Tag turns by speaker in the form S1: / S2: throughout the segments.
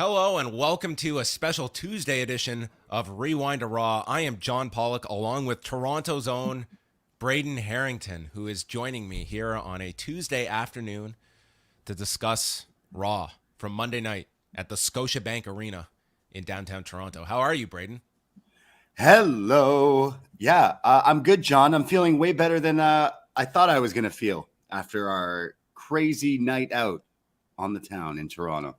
S1: Hello and welcome to a special Tuesday edition of Rewind to Raw. I am John Pollock along with Toronto's own Braden Herrington, who is joining me here on a Tuesday afternoon to discuss Raw from Monday night at the Scotiabank Arena in downtown Toronto. How are you, Braden?
S2: Hello. Yeah, I'm good, John. I'm feeling way better than I thought I was going to feel after our crazy night out on the town in Toronto.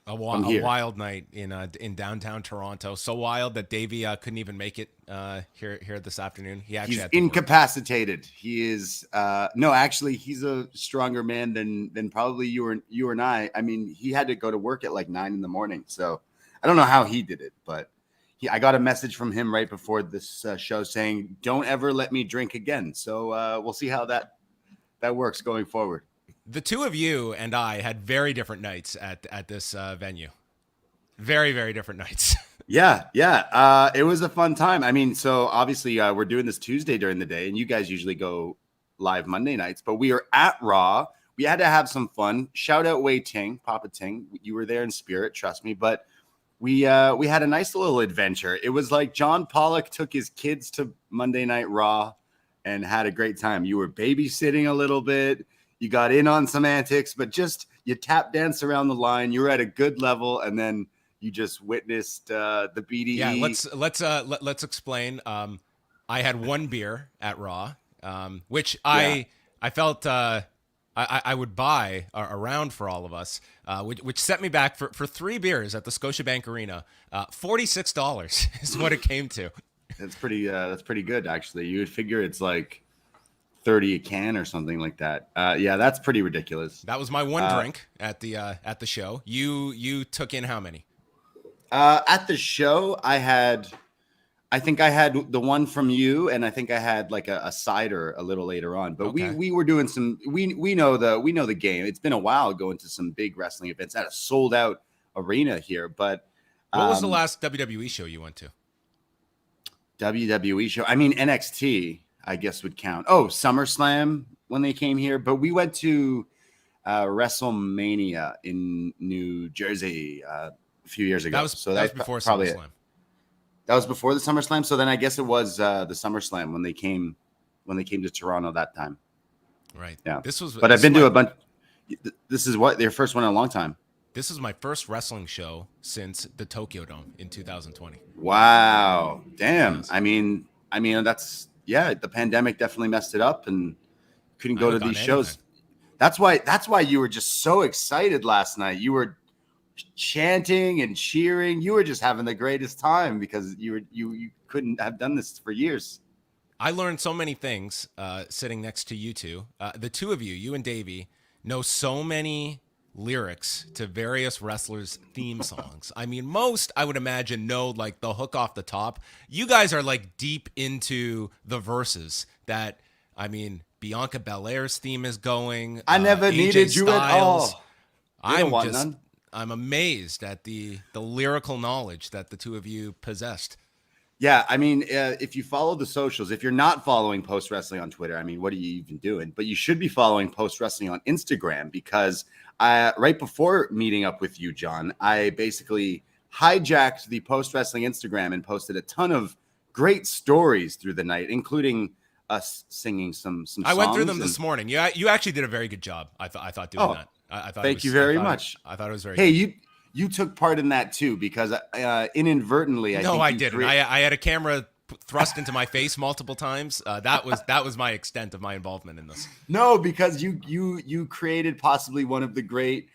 S1: A wild night in downtown Toronto. So wild that Davie couldn't even make it here this afternoon.
S2: He's incapacitated. He is he's a stronger man than probably you and I. I mean, he had to go to work at like 9 a.m. So I don't know how he did it, but I got a message from him right before this show saying, "Don't ever let me drink again." So we'll see how that works going forward.
S1: The two of you and I had very different nights at this venue. Very, very different nights.
S2: Yeah. It was a fun time. I mean, so obviously we're doing this Tuesday during the day, and you guys usually go live Monday nights, but we are at Raw. We had to have some fun. Shout out Wei Ting, Papa Ting. You were there in spirit, trust me. But we had a nice little adventure. It was like John Pollock took his kids to Monday Night Raw and had a great time. You were babysitting a little bit. You got in on some antics, but just you tap dance around the line. You were at a good level, and then you just witnessed the BDE.
S1: Yeah, let's explain. I had one beer at Raw, which I felt I would buy around for all of us, which set me back for 3 beers at the Scotiabank Arena. $46 is what it came to.
S2: That's pretty good, actually. You would figure it's like 30 a can or something like that. That's pretty ridiculous.
S1: That was my one drink at the show. You took in how many?
S2: At the show, I think I had the one from you, and I think I had like a cider a little later on. But okay. we were doing some. We know the game. It's been a while going to some big wrestling events at a sold out arena here. But
S1: what was the last WWE show you went to?
S2: WWE show. I mean, NXT, I guess would count. Oh, SummerSlam when they came here. But we went to WrestleMania in New Jersey a few years ago.
S1: That was before SummerSlam.
S2: That was before the SummerSlam. So then I guess it was the SummerSlam when they came to Toronto that time.
S1: Right.
S2: Yeah. But I've been to a bunch. This is their first one in a long time.
S1: This is my first wrestling show since the Tokyo Dome in 2020.
S2: Wow. Damn. Yes. I mean, that's the pandemic definitely messed it up and couldn't go to these shows. That's why you were just so excited last night. You were chanting and cheering. You were just having the greatest time because you couldn't have done this for years.
S1: I learned so many things sitting next to you two. The two of you and Davie, know so many lyrics to various wrestlers' theme songs. I mean, most, I would imagine, know like the hook off the top. You guys are like deep into the verses that, I mean, Bianca Belair's theme is going.
S2: I never needed you at all.
S1: I'm amazed at the lyrical knowledge that the two of you possessed.
S2: Yeah, I mean, if you follow the socials, if you're not following Post Wrestling on Twitter, I mean, what are you even doing? But you should be following Post Wrestling on Instagram because right before meeting up with you, John, I basically hijacked the Post Wrestling Instagram and posted a ton of great stories through the night, including us singing some songs.
S1: I went through them this morning. You actually did a very good job. I thought doing that. I thought
S2: thank you very much.
S1: I thought it was very
S2: good.
S1: Hey,
S2: you took part in that too because inadvertently
S1: I didn't. I had a camera thrust into my face multiple times. That was my extent of my involvement in this.
S2: No, because you created possibly one of the great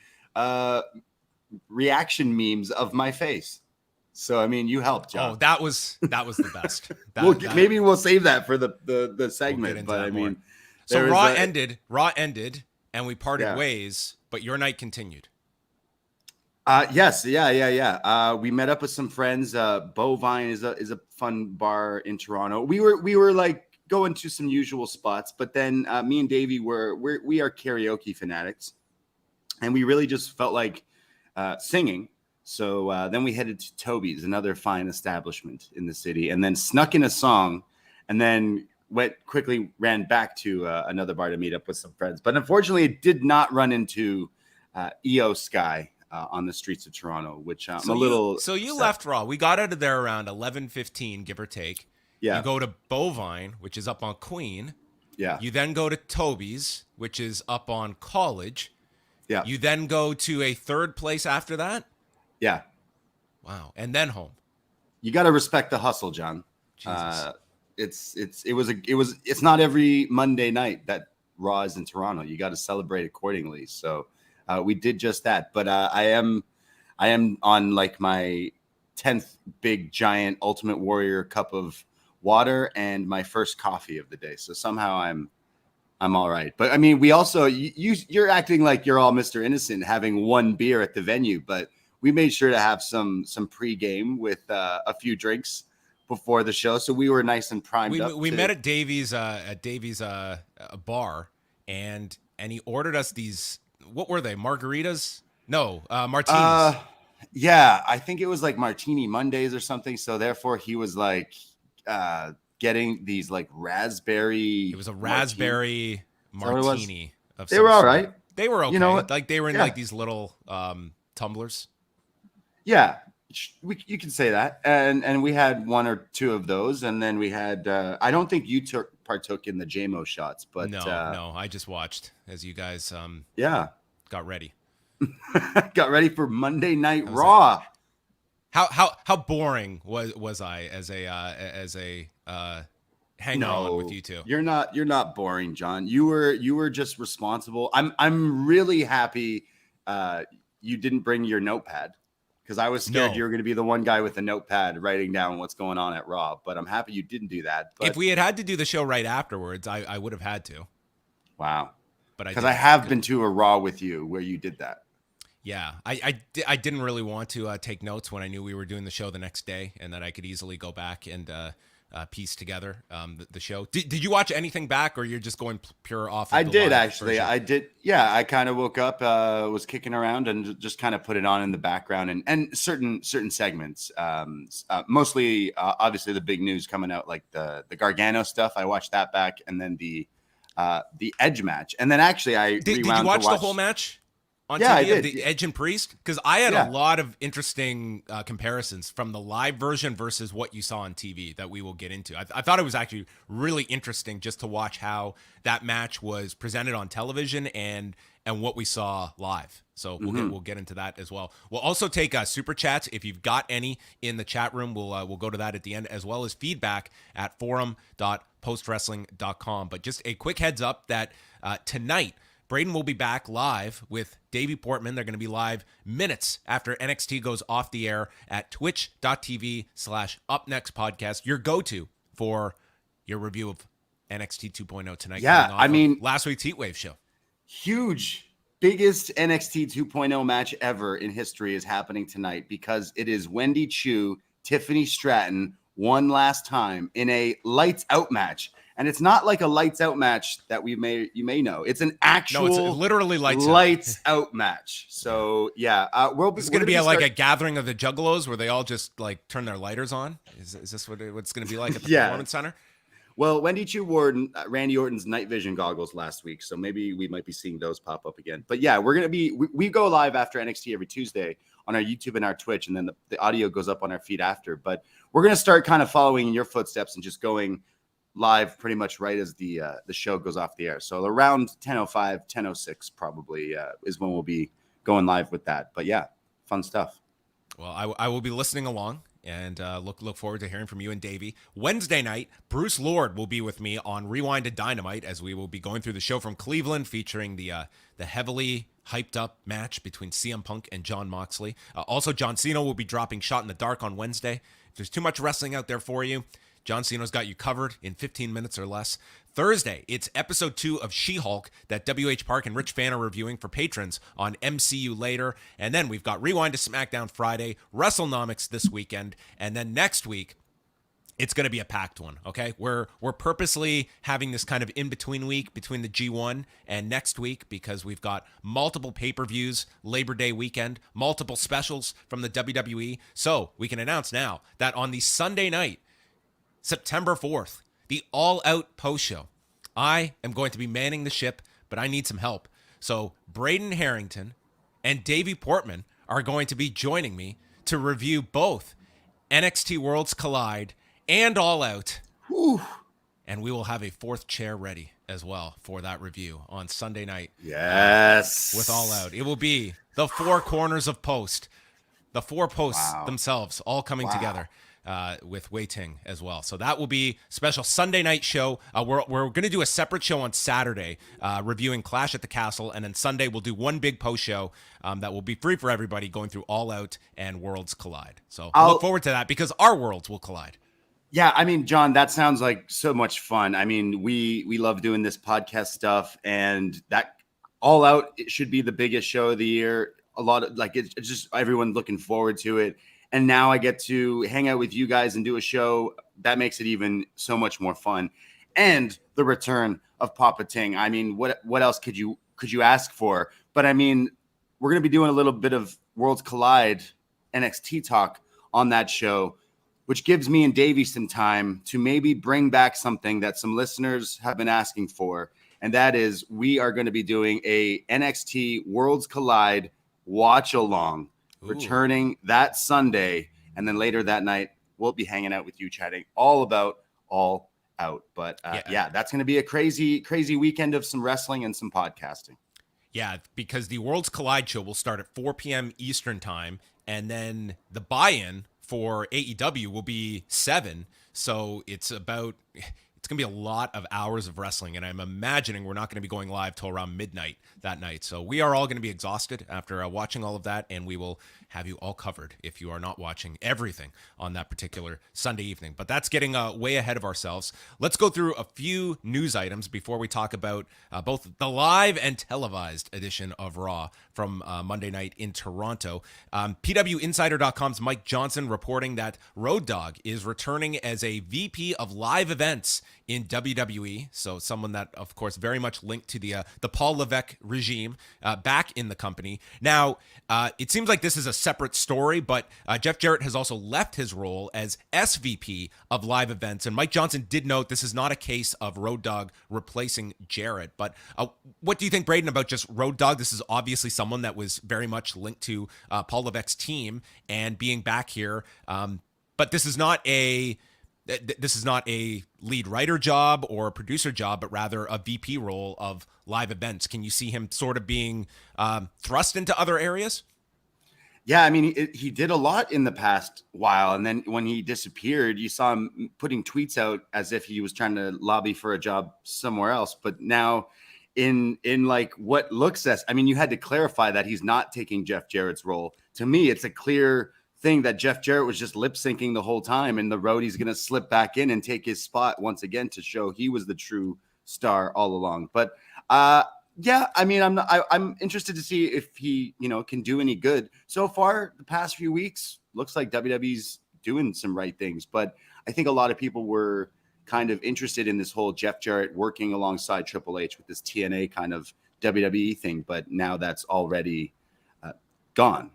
S2: reaction memes of my face. So I mean, you helped, John.
S1: Oh, that was the best.
S2: Maybe we'll save that for the segment.
S1: We'll
S2: but I mean,
S1: so Raw ended, and we parted ways. But your night continued.
S2: Yes. Yeah. We met up with some friends. Bovine is a fun bar in Toronto. We were like going to some usual spots, but then me and Davie we are karaoke fanatics, and we really just felt like singing. So then we headed to Toby's, another fine establishment in the city, and then snuck in a song, and then ran back to another bar to meet up with some friends. But unfortunately, it did not run into EO Sky. on the streets of Toronto, which I'm
S1: So
S2: a little.
S1: so you
S2: upset.
S1: left Raw. We got out of there around 11:15, give or take.
S2: Yeah.
S1: You go to Bovine, which is up on Queen.
S2: Yeah.
S1: You then go to Toby's, which is up on College.
S2: Yeah.
S1: You then go to a third place after that.
S2: Yeah.
S1: Wow. And then home.
S2: You got to respect the hustle, John.
S1: Jesus.
S2: It's not every Monday night that Raw is in Toronto. You got to celebrate accordingly. So we did just that. But I am on like my 10th big giant Ultimate Warrior cup of water and my first coffee of the day. So somehow I'm all right. But I mean, we also you're acting like you're all Mr. Innocent having one beer at the venue, but we made sure to have some pregame with a few drinks before the show, so we were nice and primed up.
S1: We met at Davie's bar, and he ordered us these. What were they? Margaritas? No, martinis.
S2: Yeah, I think it was like Martini Mondays or something. So therefore, he was like getting these like raspberry.
S1: It was a raspberry martini.
S2: They were all right.
S1: They were okay.
S2: You know what?
S1: Like they were in like these little tumblers.
S2: Yeah, you can say that. And we had one or two of those, and then we had. I don't think you partook in the JMO shots, but
S1: no, I just watched as you guys got ready.
S2: Got ready for Monday Night Raw.
S1: How boring was I as a hanger on with you two?
S2: You're not boring, John. You were just responsible. I'm really happy you didn't bring your notepad, because I was scared you were going to be the one guy with a notepad writing down what's going on at Raw. But I'm happy you didn't do that. But
S1: if we had to do the show right afterwards, I would have had to.
S2: Wow.
S1: But
S2: because I have been to a Raw with you where you did that.
S1: Yeah, I didn't really want to take notes when I knew we were doing the show the next day, and that I could easily go back and piece together the show. Did you watch anything back, or you're just going pure off?
S2: I did actually. Version? I did. Yeah, I kind of woke up, was kicking around, and just kind of put it on in the background, and certain segments. Mostly, obviously, the big news coming out, like the Gargano stuff. I watched that back, and then the Edge match, and then actually
S1: did you watch the whole match? On TV,
S2: I did.
S1: The Edge and Priest, because I had a lot of interesting comparisons from the live version versus what you saw on TV that we will get into. I thought it was actually really interesting just to watch how that match was presented on television and what we saw live. So we'll get into that as well. We'll also take super chats if you've got any in the chat room. We'll go to that at the end, as well as feedback at forum.postwrestling.com. But just a quick heads up that tonight, Braden will be back live with Davie Portman. They're going to be live minutes after NXT goes off the air at twitch.tv/upNXT podcast, your go-to for your review of NXT 2.0 tonight.
S2: Yeah, I mean,
S1: last week's Heatwave show.
S2: Huge, biggest NXT 2.0 match ever in history is happening tonight, because it is Wendy Chu, Tiffany Stratton, one last time in a lights out match. And it's not like a lights out match that you may know. It's an actual
S1: it's literally
S2: lights out match. So yeah,
S1: it's going to be like a gathering of the Juggalos where they all just like turn their lighters on. Is this what it's going to be like at the Performance Center?
S2: Well, Wendy Chu wore Randy Orton's night vision goggles last week, so maybe we might be seeing those pop up again. But yeah, we're going to be we go live after NXT every Tuesday on our YouTube and our Twitch, and then the audio goes up on our feed after. But we're going to start kind of following in your footsteps and just going live pretty much right as the show goes off the air. So around 10:05, 10:06 probably is when we'll be going live with that. But yeah, fun stuff.
S1: Well, I will be listening along and look forward to hearing from you and Davie. Wednesday night, Bruce Lord will be with me on Rewind to Dynamite, as we will be going through the show from Cleveland, featuring the heavily hyped up match between CM Punk and Jon Moxley. Also, John Cena will be dropping Shot in the Dark on Wednesday. If there's too much wrestling out there for you, John Cena's got you covered in 15 minutes or less. Thursday, it's episode 2 of She-Hulk that WH Park and Rich Fan are reviewing for patrons on MCU Later. And then we've got Rewind to SmackDown Friday, WrestleNomics this weekend. And then next week, it's going to be a packed one, okay? We're purposely having this kind of in-between week between the G1 and next week, because we've got multiple pay-per-views, Labor Day weekend, multiple specials from the WWE. So we can announce now that on the Sunday night, September 4th, the all-out post show, I am going to be manning the ship, but I need some help. So Braden Herrington and Davie Portman are going to be joining me to review both NXT Worlds Collide and All Out.
S2: Whew.
S1: And we will have a fourth chair ready as well for that review on Sunday night.
S2: Yes.
S1: With All Out. It will be the four corners of post, the four posts themselves all coming together with Wei Ting as well. So that will be special Sunday night show. We're going to do a separate show on Saturday reviewing Clash at the Castle. And then Sunday we'll do one big post show that will be free for everybody going through All Out and Worlds Collide. So I look forward to that because our worlds will collide.
S2: Yeah, I mean, John, that sounds like so much fun. I mean, we love doing this podcast stuff, and that All Out, it should be the biggest show of the year. A lot of it's just everyone looking forward to it. And now I get to hang out with you guys and do a show that makes it even so much more fun. And the return of Papa Ting. I mean, what else could you ask for? But I mean, we're going to be doing a little bit of Worlds Collide NXT talk on that show, which gives me and Davey some time to maybe bring back something that some listeners have been asking for. And that is, we are going to be doing a NXT Worlds Collide watch along, returning that Sunday. And then later that night, we'll be hanging out with you, chatting all about All Out. But yeah, that's going to be a crazy, crazy weekend of some wrestling and some podcasting.
S1: Yeah, because the Worlds Collide show will start at 4 p.m. Eastern time. And then the buy-in for AEW will be 7. So it's going to be a lot of hours of wrestling. And I'm imagining we're not going to be going live till around midnight that night. So we are all going to be exhausted after watching all of that. And we will have you all covered if you are not watching everything on that particular Sunday evening. But that's getting way ahead of ourselves. Let's go through a few news items before we talk about both the live and televised edition of Raw from Monday night in Toronto. PWInsider.com's Mike Johnson reporting that Road Dogg is returning as a VP of live events in WWE. So someone that, of course, very much linked to the Paul Levesque regime back in the company. Now, it seems like this is a separate story, but Jeff Jarrett has also left his role as SVP of live events. And Mike Johnson did note this is not a case of Road Dogg replacing Jarrett. But what do you think, Braden, about just Road Dogg? This is obviously someone that was very much linked to Paul Levesque's team and being back here. But this is not a lead writer job or a producer job, but rather a VP role of live events. Can you see him sort of being thrust into other areas?
S2: Yeah, I mean, he did a lot in the past while. And then when he disappeared, you saw him putting tweets out as if he was trying to lobby for a job somewhere else. But now in like what looks as, I mean, you had to clarify that he's not taking Jeff Jarrett's role. To me, it's a clear thing that Jeff Jarrett was just lip syncing the whole time, and the Roadie's going to slip back in and take his spot once again to show he was the true star all along. But yeah, I mean, I'm interested to see if he, can do any good. So far, the past few weeks, looks like WWE's doing some right things. But I think a lot of people were kind of interested in this whole Jeff Jarrett working alongside Triple H with this TNA kind of WWE thing. But now that's already gone.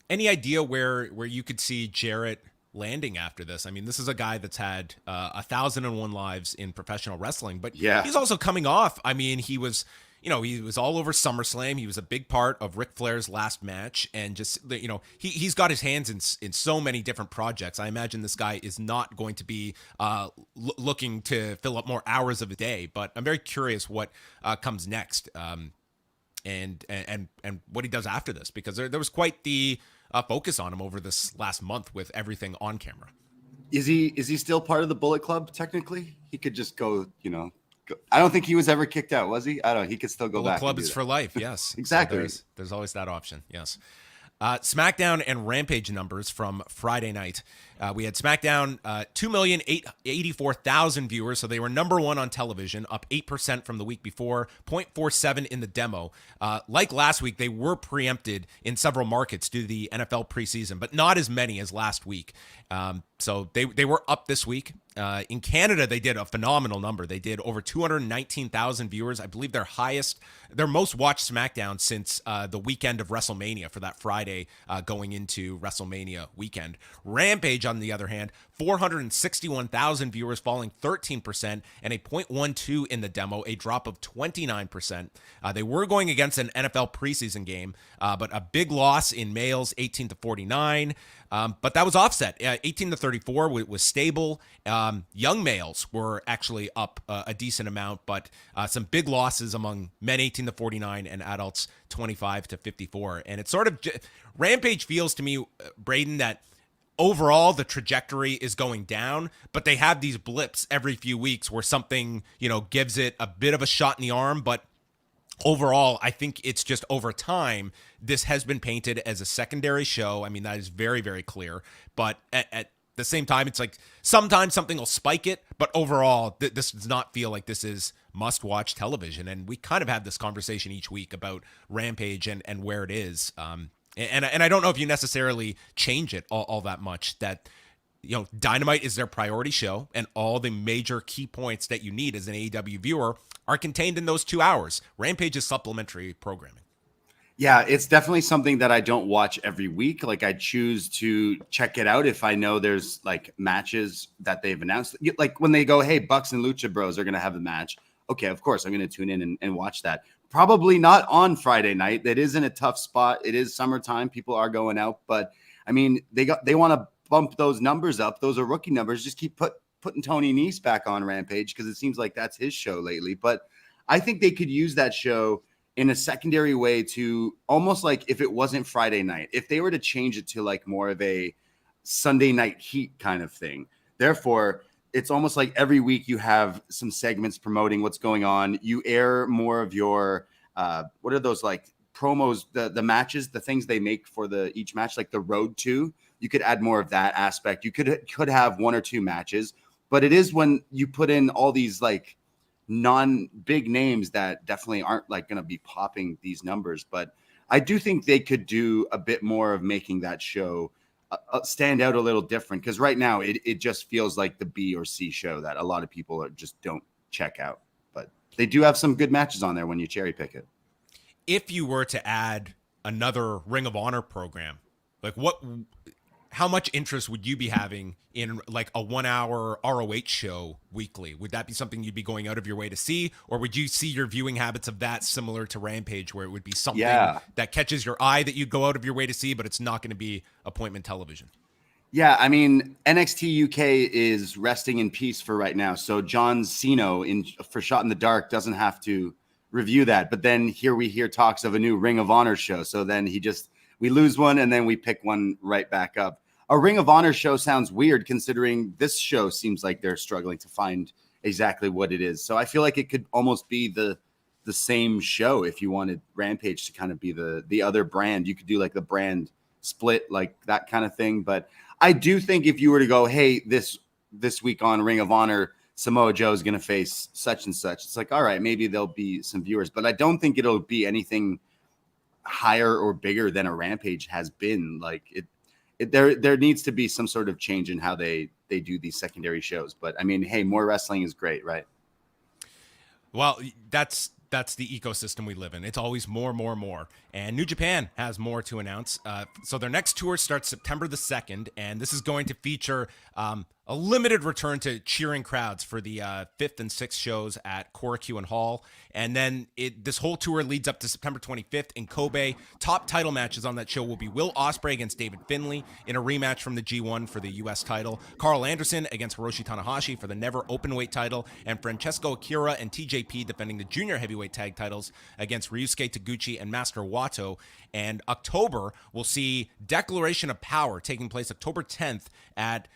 S1: Any idea where you could see Jarrett landing after this? I mean, this is a guy that's had 1,001 lives in professional wrestling, but he's also coming off. I mean, he was all over SummerSlam. He was a big part of Ric Flair's last match, and just, he's got his hands in so many different projects. I imagine this guy is not going to be looking to fill up more hours of a day, but I'm very curious what comes next. And what he does after this, because there was quite the focus on him over this last month with everything on camera.
S2: Is he still part of the Bullet Club? Technically, he could just go. I don't think he was ever kicked out, was he? I don't know. He could still go
S1: Bullet
S2: back.
S1: Club is for life. Yes,
S2: exactly.
S1: So there's always that option. Yes. SmackDown and Rampage numbers from Friday night. We had SmackDown 2,884,000 viewers, so they were number one on television, up 8% from the week before, 0.47 in the demo. Like last week, they were preempted in several markets due to the NFL preseason, but not as many as last week. So they were up this week. In Canada, they did a phenomenal number. They did over 219,000 viewers. I believe their most watched SmackDown since the weekend of WrestleMania for that Friday going into WrestleMania weekend. Rampage, on the other hand, 461,000 viewers, falling 13%, and a 0.12 in the demo, a drop of 29%. They were going against an NFL preseason game, but a big loss in males, 18 to 49. But that was offset. 18 to 34 was stable. Young males were actually up a decent amount, but some big losses among men 18 to 49 and adults 25 to 54. And it's sort of Rampage feels to me, Braden, that overall the trajectory is going down, but they have these blips every few weeks where something, gives it a bit of a shot in the arm. But overall, I think it's just over time, this has been painted as a secondary show. I mean, that is very, very clear. But at the same time, it's like sometimes something will spike it, but overall, this does not feel like this is must-watch television. And we kind of have this conversation each week about Rampage and where it is. And I don't know if you necessarily change it all that much, that Dynamite is their priority show, and all the major key points that you need as an AEW viewer are contained in those 2 hours. Rampage is supplementary programming.
S2: Yeah, it's definitely something that I don't watch every week. Like, I choose to check it out if I know there's like matches that they've announced. Like when they go, hey, Bucks and Lucha Bros are going to have a match. Okay, of course, I'm going to tune in and watch that. Probably not on Friday night. That is in a tough spot. It is summertime. People are going out. But, I mean, they want to bump those numbers up. Those are rookie numbers. Just keep putting Tony Nese back on Rampage because it seems like that's his show lately. But I think they could use that show in a secondary way to almost like if it wasn't Friday night, if they were to change it to like more of a Sunday night heat kind of thing. Therefore, it's almost like every week you have some segments promoting what's going on. You air more of your, what are those like promos, the matches, the things they make for each match, like the road to. You could add more of that aspect. You could have one or two matches, but it is when you put in all these like non-big names that definitely aren't like going to be popping these numbers. But I do think they could do a bit more of making that show stand out a little different, because right now it just feels like the B or C show that a lot of people just don't check out. But they do have some good matches on there when you cherry pick it.
S1: If you were to add another Ring of Honor program, like how much interest would you be having in like a 1 hour ROH show weekly? Would that be something you'd be going out of your way to see? Or would you see your viewing habits of that similar to Rampage, where it would be something that catches your eye that you'd go out of your way to see, but it's not going to be appointment television?
S2: Yeah, I mean, NXT UK is resting in peace for right now. So John Cena for Shot in the Dark doesn't have to review that. But then here we hear talks of a new Ring of Honor show. So then we lose one and then we pick one right back up. A Ring of Honor show sounds weird considering this show seems like they're struggling to find exactly what it is. So I feel like it could almost be the same show if you wanted Rampage to kind of be the other brand. You could do like the brand split, like that kind of thing. But I do think if you were to go, hey, this week on Ring of Honor, Samoa Joe is going to face such and such, it's like, all right, maybe there'll be some viewers. But I don't think it'll be anything higher or bigger than a Rampage has been. Like there needs to be some sort of change in how they do these secondary shows. But I mean, hey, more wrestling is great, right?
S1: Well, that's the ecosystem we live in. It's always more. And New Japan has more to announce. So their next tour starts September the 2nd, and this is going to feature a limited return to cheering crowds for the 5th and 6th shows at Korakuen Hall. And then this whole tour leads up to September 25th in Kobe. Top title matches on that show will be Will Ospreay against David Finlay in a rematch from the G1 for the U.S. title, Carl Anderson against Hiroshi Tanahashi for the Never Openweight title, and Francesco Akira and TJP defending the junior heavyweight tag titles against Ryusuke Taguchi and Master Wato. And October will see Declaration of Power taking place October 10th at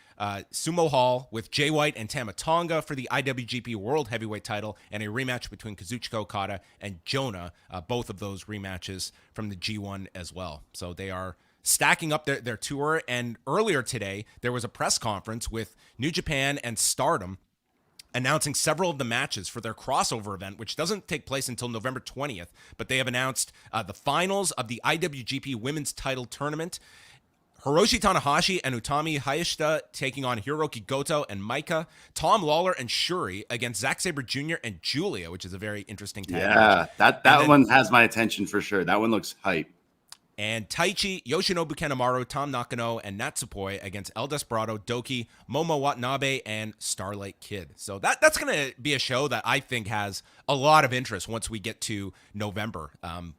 S1: Sumo Hall with Jay White and Tama Tonga for the IWGP World Heavyweight title, and a rematch between Kazuchika Okada and Jonah, both of those rematches from the G1 as well. So they are stacking up their tour. And earlier today, there was a press conference with New Japan and Stardom announcing several of the matches for their crossover event, which doesn't take place until November 20th. But they have announced the finals of the IWGP Women's Title Tournament. Hiroshi Tanahashi and Utami Hayashida taking on Hiroki Goto and Maika. Tom Lawler and Shuri against Zack Sabre Jr. and Julia, which is a very interesting tag match.
S2: That one has my attention for sure. That one looks hype.
S1: And Taichi, Yoshinobu Kanemaru, Tom Nakano, and Natsupoi against El Desperado, Doki, Momo Watanabe, and Starlight Kid. So that's going to be a show that I think has a lot of interest once we get to November,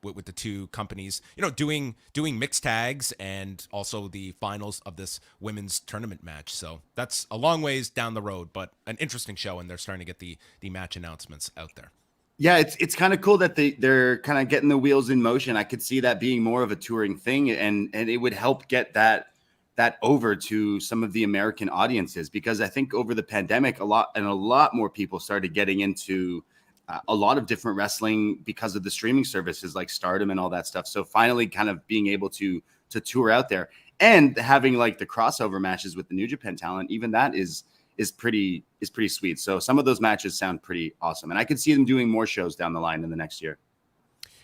S1: with the two companies, doing mixed tags and also the finals of this women's tournament match. So that's a long ways down the road, but an interesting show, and they're starting to get the match announcements out there.
S2: Yeah, it's kind of cool that they're kind of getting the wheels in motion. I could see that being more of a touring thing, and it would help get that over to some of the American audiences, because I think over the pandemic, a lot more people started getting into a lot of different wrestling because of the streaming services like Stardom and all that stuff. So finally, kind of being able to tour out there and having like the crossover matches with the New Japan talent, even that is pretty sweet. So some of those matches sound pretty awesome, and I could see them doing more shows down the line in the next year.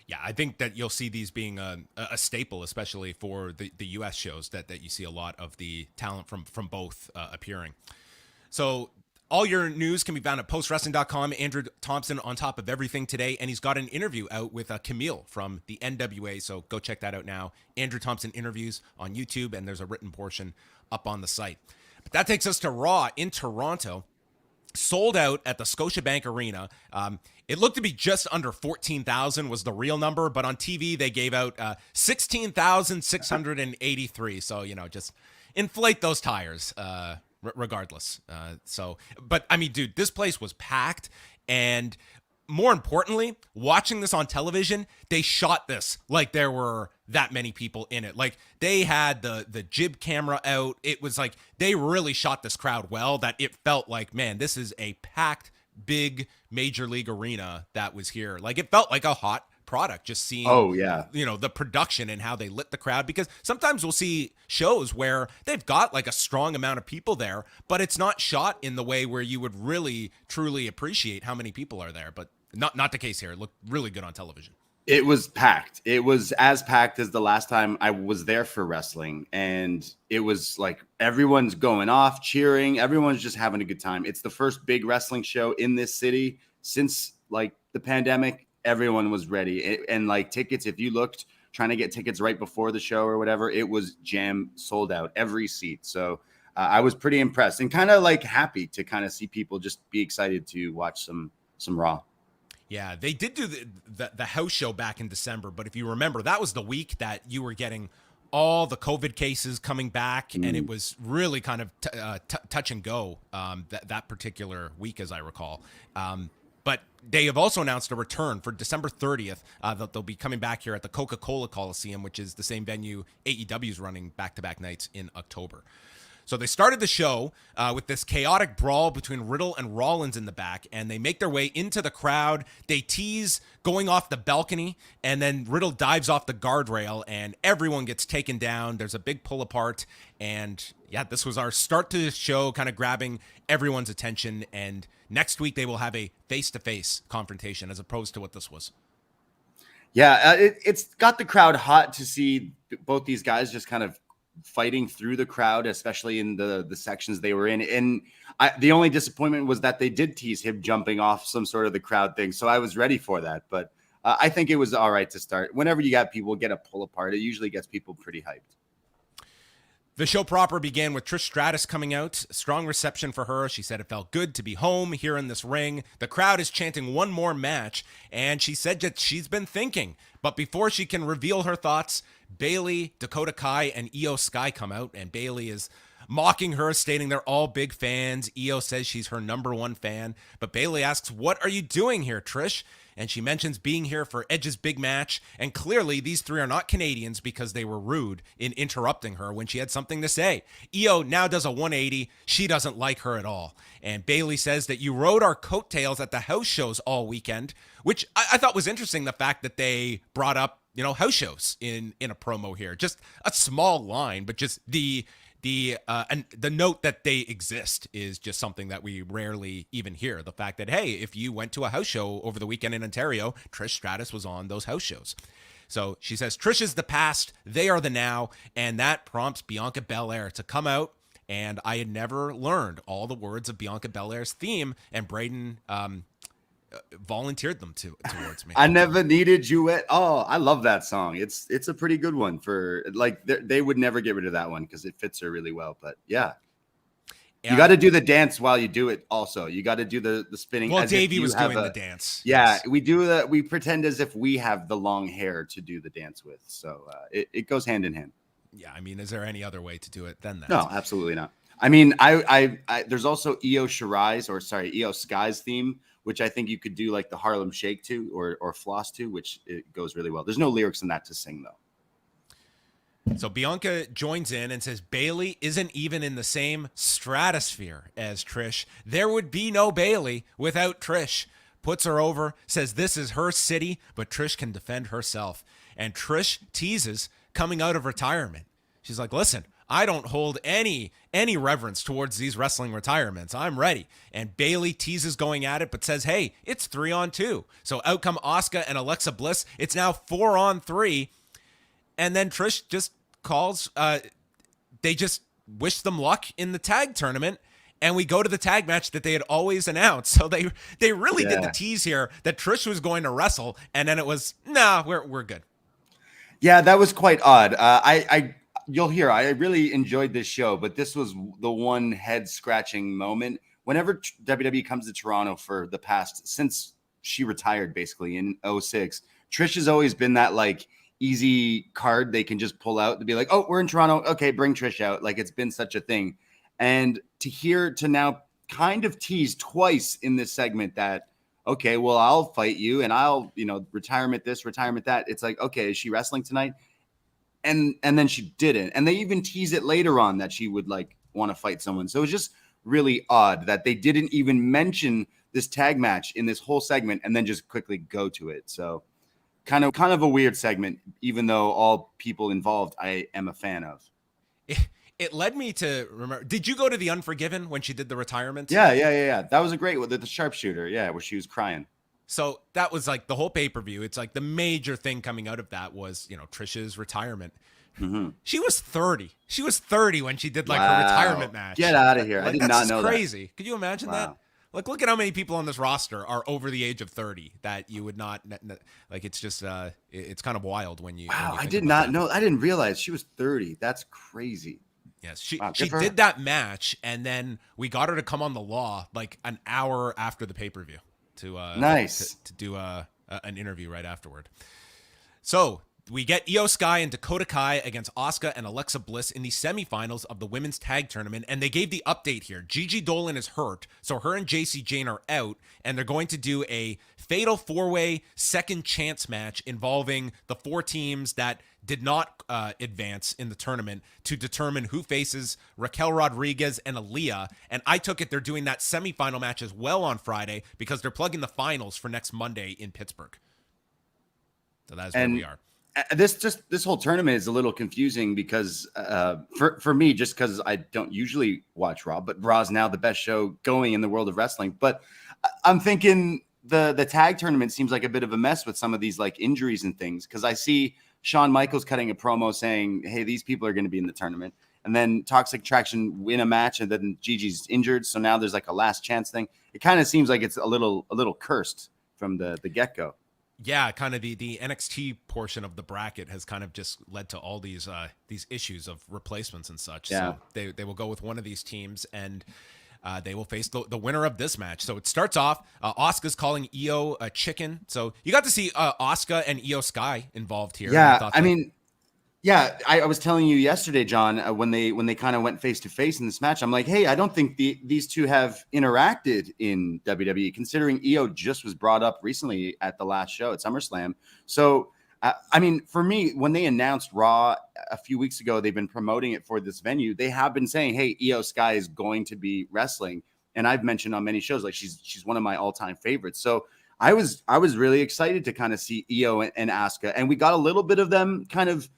S1: Yeah, I think that you'll see these being a staple, especially for the US shows, that you see a lot of the talent from both appearing. So all your news can be found at postwrestling.com. Andrew Thompson on top of everything today, and he's got an interview out with Camille from the NWA, so go check that out now. Andrew Thompson interviews on YouTube, and there's a written portion up on the site. But that takes us to Raw in Toronto. Sold out at the Scotiabank Arena. It looked to be just under 14,000 was the real number, but on TV they gave out 16,683. So, just inflate those tires regardless. But I mean, dude, this place was packed, and more importantly, watching this on television, they shot this like there were that many people in it. Like they had the jib camera out. It was like they really shot this crowd well, that it felt like, man, this is a packed, big major league arena that was here. Like it felt like a hot product, just seeing the production and how they lit the crowd, because sometimes we'll see shows where they've got like a strong amount of people there, but it's not shot in the way where you would really truly appreciate how many people are there. But not the case here. It looked really good on television.
S2: It was packed. It was as packed as the last time I was there for wrestling. And it was like everyone's going off, cheering. Everyone's just having a good time. It's the first big wrestling show in this city since like the pandemic. Everyone was ready. And like tickets, if you looked, trying to get tickets right before the show or whatever, it was jam sold out, every seat. So I was pretty impressed and kind of like happy to kind of see people just be excited to watch some Raw.
S1: Yeah, they did do the house show back in December, but if you remember, that was the week that you were getting all the COVID cases coming back, and it was really kind of touch and go that particular week, as I recall. But they have also announced a return for December 30th that they'll be coming back here at the Coca-Cola Coliseum, which is the same venue AEW is running back-to-back nights in October. So they started the show with this chaotic brawl between Riddle and Rollins in the back, and they make their way into the crowd. They tease going off the balcony, and then Riddle dives off the guardrail, and everyone gets taken down. There's a big pull apart, and yeah, this was our start to the show, kind of grabbing everyone's attention. And next week they will have a face-to-face confrontation as opposed to what this was.
S2: Yeah, it's got the crowd hot to see both these guys just kind of fighting through the crowd, especially in the sections they were in. And the only disappointment was that they did tease him jumping off some sort of the crowd thing. So I was ready for that. But I think it was all right to start. Whenever you got people get a pull apart, it usually gets people pretty hyped.
S1: The show proper began with Trish Stratus coming out. Strong reception for her. She said it felt good to be home here in this ring. The crowd is chanting one more match, and she said that she's been thinking. But before she can reveal her thoughts, Bayley, Dakota Kai, and Io Sky come out, and Bayley is mocking her, stating they're all big fans. Io says she's her number one fan, but Bayley asks, "What are you doing here, Trish?" And she mentions being here for Edge's big match, and clearly these three are not Canadians because they were rude in interrupting her when she had something to say. Io now does a 180. She doesn't like her at all. And Bayley says that you rode our coattails at the house shows all weekend, which I thought was interesting, the fact that they brought up, house shows in a promo here. Just a small line, but just the note that they exist is just something that we rarely even hear. The fact that, hey, if you went to a house show over the weekend in Ontario, Trish Stratus was on those house shows. So she says, Trish is the past, they are the now, and that prompts Bianca Belair to come out. And I had never learned all the words of Bianca Belair's theme, and Braden volunteered them towards me.
S2: I never needed you at all. I love that song. It's a pretty good one for like they would never get rid of that one because it fits her really well. But yeah. You got to do the dance while you do it. Also, you got to do the spinning.
S1: Well, Davey was doing the dance.
S2: Yeah,
S1: yes.
S2: we do that. We pretend as if we have the long hair to do the dance with. So it goes hand in hand.
S1: Yeah, I mean, is there any other way to do it than that?
S2: No, absolutely not. I mean, I there's also Io Sky's theme, which I think you could do like the Harlem Shake to or Floss to, which it goes really well. There's no lyrics in that to sing though.
S1: So Bianca joins in and says Bayley isn't even in the same stratosphere as Trish. There would be no Bayley without Trish. Puts her over, says this is her city, but Trish can defend herself. And Trish teases coming out of retirement. She's like, listen, I don't hold any reverence towards these wrestling retirements. I'm ready. And Bayley teases going at it, but says, hey, it's 3-on-2. So out come Asuka and Alexa Bliss. It's now 4-on-3. And then Trish just calls, they just wish them luck in the tag tournament. And we go to the tag match that they had always announced. So they really did the tease here that Trish was going to wrestle. And then it was, nah, we're good.
S2: Yeah, that was quite odd. You'll hear, I really enjoyed this show, but this was the one head scratching moment. Whenever WWE comes to Toronto for the past, since she retired basically in 2006, Trish has always been that like easy card they can just pull out to be like, oh, we're in Toronto. Okay, bring Trish out. Like it's been such a thing. And to now kind of tease twice in this segment that, okay, well, I'll fight you and I'll, retirement this, retirement that. It's like, okay, is she wrestling tonight? And then she didn't. And they even tease it later on that she would like want to fight someone. So it was just really odd that they didn't even mention this tag match in this whole segment and then just quickly go to it. So kind of a weird segment, even though all people involved I am a fan of.
S1: It led me to remember. Did you go to the Unforgiven when she did the retirement?
S2: Yeah. That was a great one. The sharpshooter, where she was crying.
S1: So that was like the whole pay-per-view. It's like the major thing coming out of that was, Trish's retirement.
S2: Mm-hmm.
S1: She was 30. She was 30 when she did like her retirement match.
S2: Get out of here.
S1: Like,
S2: I did not know that.
S1: That's crazy. Could you imagine that? Like, look at how many people on this roster are over the age of 30 that you would not like. It's just, it's kind of wild when you.
S2: Wow,
S1: when you
S2: I did not know. I didn't realize she was 30. That's crazy.
S1: Yes, she did that match, and then we got her to come on the Law like an hour after the pay-per-view to do an interview right afterward. So we get Io Sky and Dakota Kai against Asuka and Alexa Bliss in the semifinals of the women's tag tournament. And they gave the update here. Gigi Dolan is hurt, so her and JC Jane are out, and they're going to do a fatal four-way second chance match involving the four teams that did not advance in the tournament to determine who faces Raquel Rodriguez and Aaliyah. And I took it they're doing that semifinal match as well on Friday because they're plugging the finals for next Monday in Pittsburgh. So that's where we are.
S2: This whole tournament is a little confusing because for me, just because I don't usually watch Raw, but Raw is now the best show going in the world of wrestling. But I'm thinking the tag tournament seems like a bit of a mess with some of these like injuries and things, because I see Shawn Michaels cutting a promo saying, hey, these people are going to be in the tournament. And then Toxic Attraction win a match and then Gigi's injured. So now there's like a last chance thing. It kind of seems like it's a little cursed from the get-go.
S1: Yeah, kind of the NXT portion of the bracket has kind of just led to all these issues of replacements and such.
S2: Yeah.
S1: So they will go with one of these teams and they will face the winner of this match. So it starts off, Asuka's calling Io a chicken. So you got to see Asuka and Io Sky involved here.
S2: Yeah, I was telling you yesterday, John, when they kind of went face to face in this match, I'm like, hey, I don't think these two have interacted in WWE, considering Io just was brought up recently at the last show at SummerSlam. So, for me, when they announced Raw a few weeks ago, they've been promoting it for this venue. They have been saying, hey, Io Sky is going to be wrestling. And I've mentioned on many shows, like she's one of my all-time favorites. So I was really excited to kind of see Io and Asuka. And we got a little bit of them kind of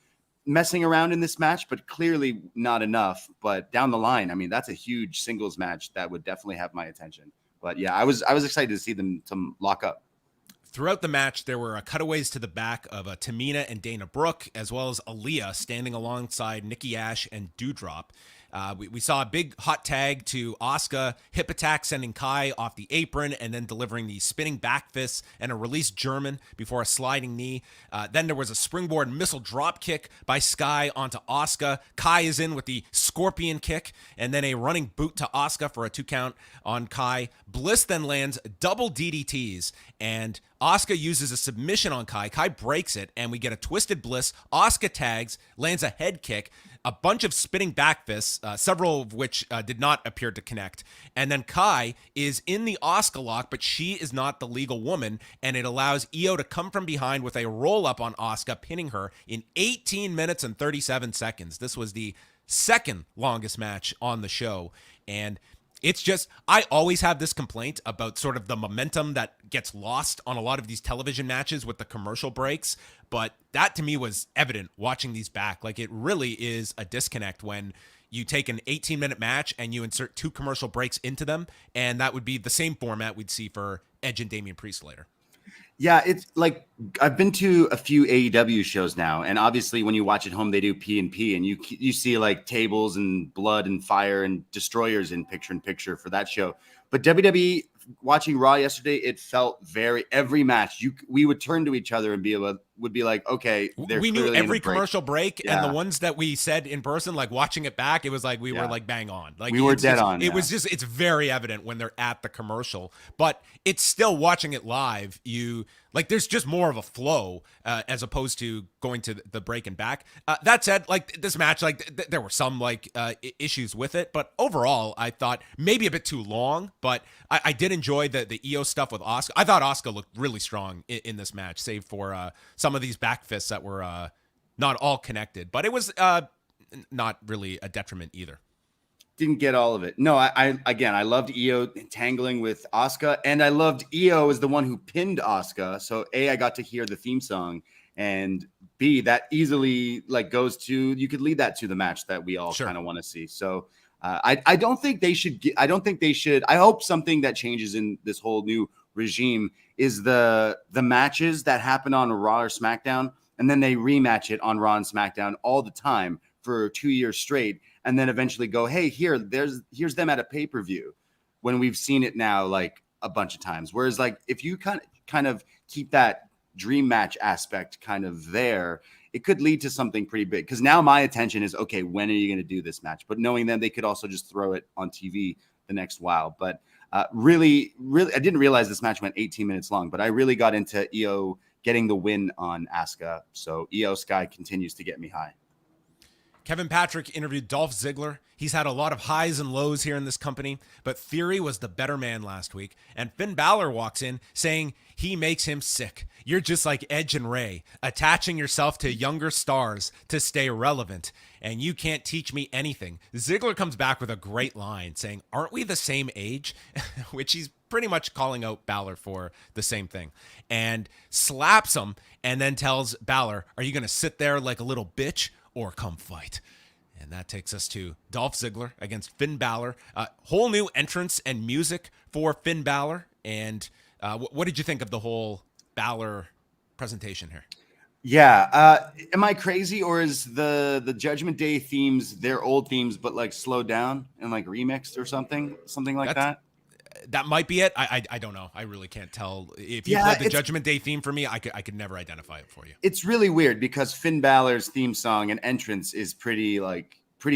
S2: messing around in this match, but clearly not enough. But down the line, that's a huge singles match that would definitely have my attention. But yeah, I was excited to see them lock up.
S1: Throughout the match, there were cutaways to the back of Tamina and Dana Brooke, as well as Aaliyah standing alongside Nikki Ash and Doudrop. We saw a big hot tag to Asuka, hip attack sending Kai off the apron and then delivering the spinning back fists and a released German before a sliding knee. Then there was a springboard missile drop kick by Sky onto Asuka. Kai is in with the scorpion kick and then a running boot to Asuka for a 2 count on Kai. Bliss then lands double DDTs and Asuka uses a submission on Kai. Kai breaks it and we get a twisted Bliss. Asuka tags, lands a head kick. A bunch of spinning back fists, several of which did not appear to connect. And then Kai is in the Asuka lock, but she is not the legal woman, and it allows Io to come from behind with a roll-up on Asuka, pinning her in 18 minutes and 37 seconds. This was the second longest match on the show, and it's just, I always have this complaint about sort of the momentum that gets lost on a lot of these television matches with the commercial breaks. But that to me was evident watching these back. Like, it really is a disconnect when you take an 18-minute match and you insert 2 commercial breaks into them. And that would be the same format we'd see for Edge and Damian Priest later.
S2: Yeah, it's like I've been to a few AEW shows now, and obviously when you watch at home, they do P&P, and you see like tables and blood and fire and destroyers in picture for that show. But WWE, watching Raw yesterday, it felt every match we would turn to each other and would be like, okay,
S1: we knew every commercial break, and the ones that we said in person, like watching it back, it was like we were like bang on, like
S2: we were dead on.
S1: It was just, it's very evident when they're at the commercial, but it's still watching it live. Like, there's just more of a flow as opposed to going to the break and back. That said, like, this match, like there were some like issues with it, but overall, I thought maybe a bit too long. But I did enjoy the Io stuff with Asuka. I thought Asuka looked really strong in this match, save for some of these back fists that were not all connected. But it was not really a detriment either.
S2: Didn't get all of it. No, I loved Io tangling with Asuka, and I loved Io as the one who pinned Asuka. So A, I got to hear the theme song, and B, that easily like goes to, you could lead that to the match that we all kind of want to see. So I don't think they should. I hope something that changes in this whole new regime is the matches that happen on Raw or SmackDown, and then they rematch it on Raw and SmackDown all the time for 2 years straight. And then eventually go, hey, here's them at a pay-per-view, when we've seen it now like a bunch of times. Whereas like if you kind of keep that dream match aspect kind of there, it could lead to something pretty big. Because now my attention is, okay, when are you going to do this match? But knowing them, they could also just throw it on TV the next while. But really, I didn't realize this match went 18 minutes long, but I really got into Io getting the win on Asuka. So Io Sky continues to get me high.
S1: Kevin Patrick interviewed Dolph Ziggler. He's had a lot of highs and lows here in this company, but Theory was the better man last week. And Finn Balor walks in saying he makes him sick. You're just like Edge and Ray, attaching yourself to younger stars to stay relevant, and you can't teach me anything. Ziggler comes back with a great line saying, aren't we the same age? Which he's pretty much calling out Balor for the same thing. And slaps him and then tells Balor, are you going to sit there like a little bitch or come fight? And that takes us to Dolph Ziggler against Finn Balor. Whole new entrance and music for Finn Balor. And what did you think of the whole Balor presentation here?
S2: Yeah. Am I crazy, or is the Judgment Day themes their old themes, but like slowed down and like remixed or something like that?
S1: That might be it. I don't know. I really can't tell. If you played the Judgment Day theme for me, I could never identify it for you. It's
S2: really weird because Finn Balor's theme song and entrance is pretty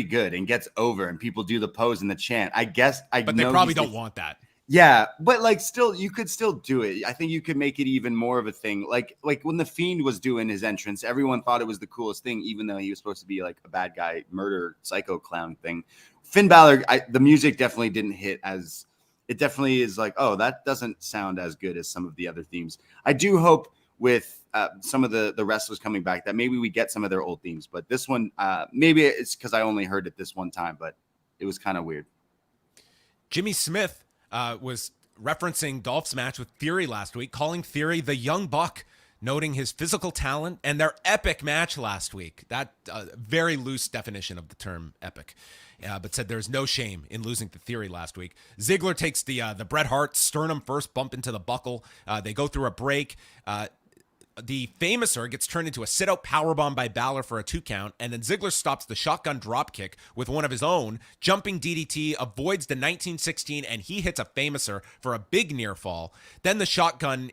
S2: good and gets over, and people do the pose and the chant. But
S1: they probably don't want that.
S2: Yeah, but like still, you could still do it. I think you could make it even more of a thing. Like when the Fiend was doing his entrance, everyone thought it was the coolest thing, even though he was supposed to be like a bad guy, murder, psycho clown thing. Finn Balor, the music definitely didn't hit as. It definitely is like, oh, that doesn't sound as good as some of the other themes. I do hope with some of the wrestlers coming back that maybe we get some of their old themes. But this one, maybe it's because I only heard it this one time, but it was kind of weird.
S1: Jimmy Smith was referencing Dolph's match with Theory last week, calling Theory the young buck. noting his physical talent and their epic match last week. That very loose definition of the term epic. But said there's no shame in losing to Theory last week. Ziggler takes the Bret Hart sternum first bump into the buckle. They go through a break. The Famouser gets turned into a sit-out powerbomb by Balor for a 2 count, and then Ziggler stops the shotgun dropkick with one of his own. Jumping DDT avoids the 1916, and he hits a Famouser for a big near fall. Then the shotgun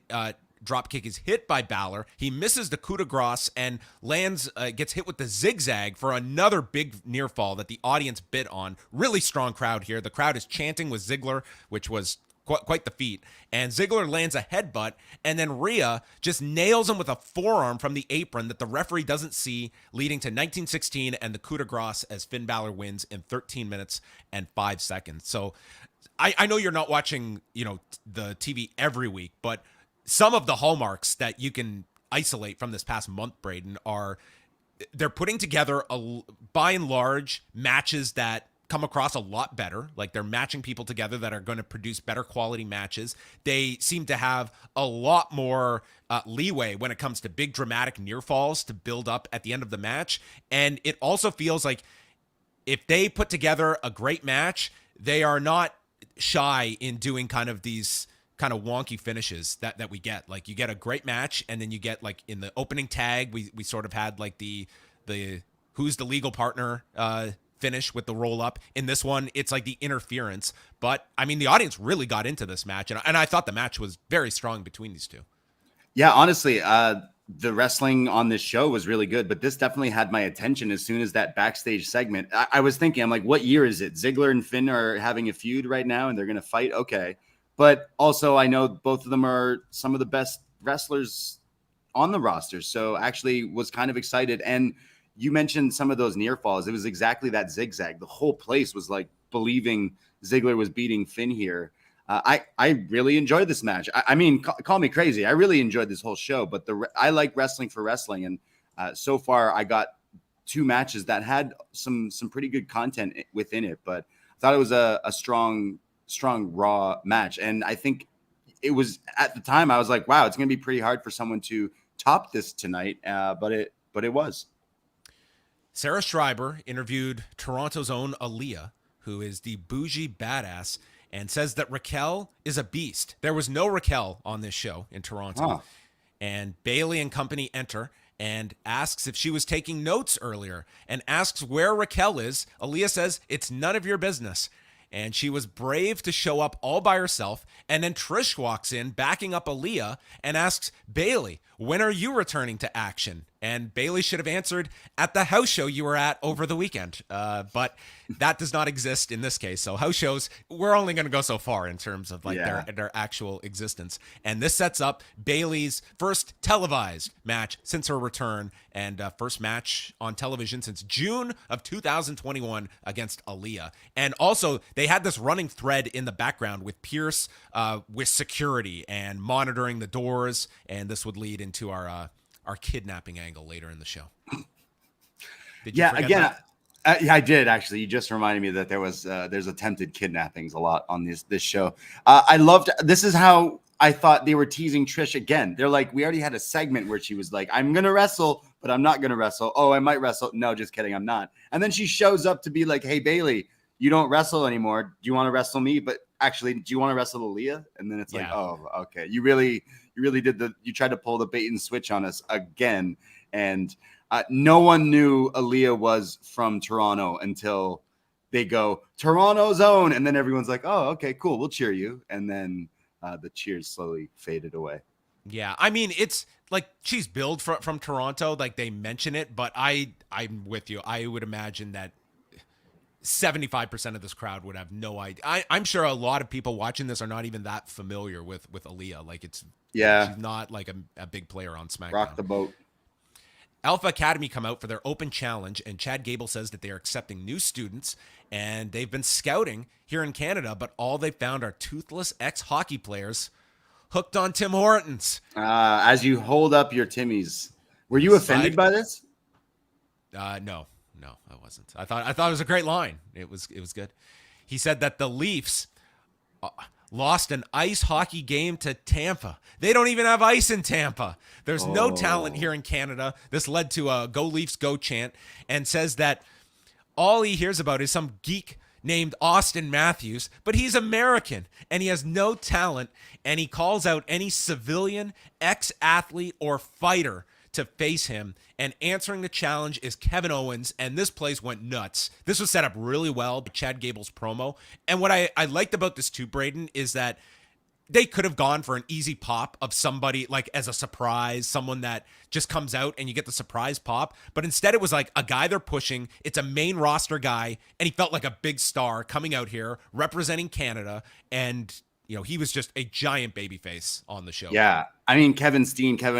S1: dropkick is hit by Balor. He misses the coup de grace and gets hit with the zigzag for another big near fall that the audience bid on. Really strong crowd here. The crowd is chanting with Ziggler, which was quite the feat. And Ziggler lands a headbutt, and then Rhea just nails him with a forearm from the apron that the referee doesn't see, leading to 1916 and the coup de grace as Finn Balor wins in 13 minutes and 5 seconds. So I know you're not watching, the TV every week, but some of the hallmarks that you can isolate from this past month, Braden, are they're putting together, by and large, matches that come across a lot better. Like, they're matching people together that are going to produce better quality matches. They seem to have a lot more leeway when it comes to big dramatic near falls to build up at the end of the match. And it also feels like if they put together a great match, they are not shy in doing kind of these kind of wonky finishes that we get. Like, you get a great match, and then you get, like, in the opening tag, we sort of had like the who's the legal partner finish with the roll up. In this one, it's like the interference. But I mean, the audience really got into this match, and I thought the match was very strong between these two.
S2: Yeah, honestly, the wrestling on this show was really good, but this definitely had my attention as soon as that backstage segment. I was thinking, I'm like, what year is it? Ziggler and Finn are having a feud right now, and they're going to fight. Okay. But also, I know both of them are some of the best wrestlers on the roster. So actually was kind of excited. And you mentioned some of those near falls. It was exactly that zigzag. The whole place was like believing Ziggler was beating Finn here. I really enjoyed this match. I mean, call me crazy. I really enjoyed this whole show, but I like wrestling for wrestling. And so far I got 2 matches that had some pretty good content within it, but I thought it was a strong Raw match. And I think it was, at the time, I was like, wow, it's going to be pretty hard for someone to top this tonight. But it was.
S1: Sarah Schreiber interviewed Toronto's own Aaliyah, who is the bougie badass, and says that Raquel is a beast. There was no Raquel on this show in Toronto. Huh. And Bailey and company enter and asks if she was taking notes earlier and asks where Raquel is. Aaliyah says, it's none of your business. And she was brave to show up all by herself. And then Trish walks in, backing up Aaliyah, and asks, Bailey, when are you returning to action? And Bailey should have answered, at the house show you were at over the weekend. But that does not exist in this case. So house shows, we're only going to go so far in terms of their actual existence. And this sets up Bailey's first televised match since her return, and first match on television since June of 2021 against Aaliyah. And also, they had this running thread in the background with Pierce with security and monitoring the doors, and this would lead into our kidnapping angle later in the show.
S2: I did actually. You just reminded me that there's attempted kidnappings a lot on this show. I loved. This is how I thought they were teasing Trish again. They're like, we already had a segment where she was like, I'm gonna wrestle, but I'm not gonna wrestle. Oh, I might wrestle. No, just kidding, I'm not. And then she shows up to be like, hey Bailey, you don't wrestle anymore. Do you want to wrestle me? But actually, do you want to wrestle Aaliyah? And then it's like, oh, okay. You really you tried to pull the bait and switch on us again. And no one knew Aaliyah was from Toronto until they go, Toronto's own. And then everyone's like, oh, okay, cool. We'll cheer you. And then the cheers slowly faded away.
S1: Yeah. I mean, it's like she's billed from Toronto. Like, they mention it, but I'm with you. I would imagine that 75% of this crowd would have no idea. I'm sure a lot of people watching this are not even that familiar with Aaliyah. Like, she's not like a big player on SmackDown.
S2: Rock the boat.
S1: Alpha Academy come out for their open challenge, and Chad Gable says that they are accepting new students, and they've been scouting here in Canada, but all they found are toothless ex-hockey players hooked on Tim Hortons.
S2: As you hold up your Timmies, were you offended by this?
S1: No, I wasn't. I thought it was a great line. It was good. He said that the Leafs lost an ice hockey game to Tampa. They don't even have ice in Tampa. There's no talent here in Canada. This led to a Go Leafs Go chant, and says that all he hears about is some geek named Austin Matthews, but he's American and he has no talent, and he calls out any civilian, ex-athlete, or fighter to face him, and answering the challenge is Kevin Owens, and this place went nuts. This was set up really well by Chad Gable's promo, and what I liked about this too, Braden, is that they could have gone for an easy pop of somebody like as a surprise, someone that just comes out and you get the surprise pop. But instead it was like a guy they're pushing. It's a main roster guy, and he felt like a big star coming out here representing Canada. And, you know, he was just a giant babyface on the show.
S2: Yeah. I mean, Kevin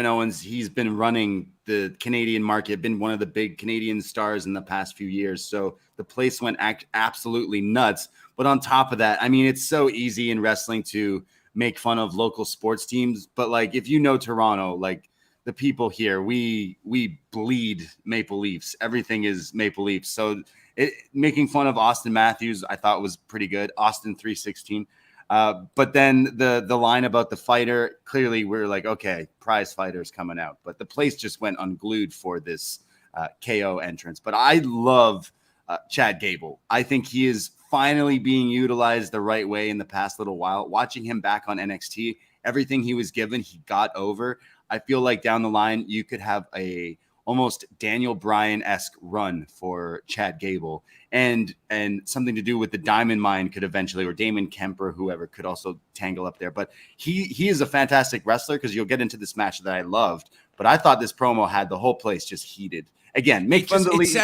S2: Owens, he's been running the Canadian market, been one of the big Canadian stars in the past few years. So the place went absolutely nuts. But on top of that, I mean, it's so easy in wrestling to make fun of local sports teams, but like if you know Toronto, like the people here, we bleed Maple Leafs. Everything is Maple Leafs. So making fun of Austin Matthews, I thought was pretty good. Austin 316. But then the line about the fighter, clearly we're like, okay, prize fighters coming out, but the place just went unglued for this KO entrance. But I love Chad Gable. I think he is finally being utilized the right way in the past little while. Watching him back on NXT, everything he was given, he got over. I feel like down the line, you could have a almost Daniel Bryan-esque run for Chad Gable, and something to do with the Diamond Mine could eventually, or Damon Kemp or whoever could also tangle up there. But he is a fantastic wrestler, because you'll get into this match that I loved, but I thought this promo had the whole place just heated. Again, make fun of the league.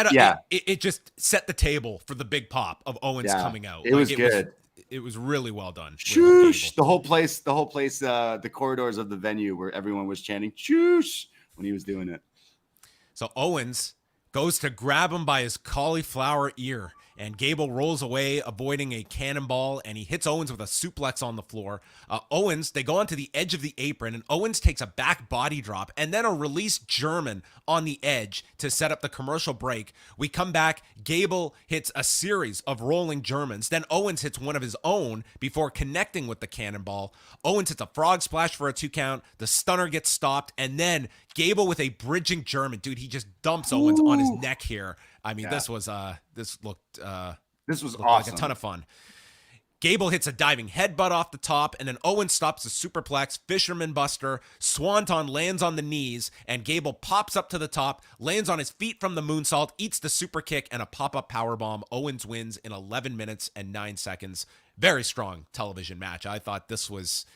S1: It just set the table for the big pop of Owens coming out.
S2: It was good.
S1: It was really well done.
S2: Shoosh! The whole place, the corridors of the venue where everyone was chanting "shoosh" when he was doing it.
S1: So Owens goes to grab him by his cauliflower ear, and Gable rolls away, avoiding a cannonball, and he hits Owens with a suplex on the floor. Owens, they go onto the edge of the apron, and Owens takes a back body drop and then a release German on the edge to set up the commercial break. We come back, Gable hits a series of rolling Germans, then Owens hits one of his own before connecting with the cannonball. Owens hits a frog splash for a 2 count, the stunner gets stopped, and then Gable with a bridging German. Dude, he just dumps Owens on his neck here. I mean, this was looked
S2: awesome.
S1: Like a ton of fun. Gable hits a diving headbutt off the top, and then Owens stops the superplex, fisherman buster, swanton lands on the knees, and Gable pops up to the top, lands on his feet from the moonsault, eats the super kick, and a pop-up powerbomb. Owens wins in 11 minutes and 9 seconds. Very strong television match. I thought this was...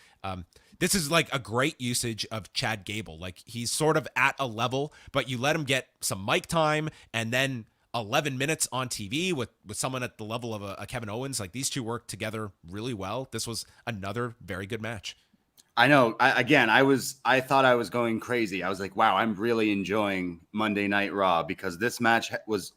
S1: this is like a great usage of Chad Gable. Like, he's sort of at a level, but you let him get some mic time, and then 11 minutes on TV with someone at the level of a Kevin Owens. Like, these two work together really well. This was another very good match.
S2: I know. I thought I was going crazy. I was like, wow, I'm really enjoying Monday Night Raw, because this match was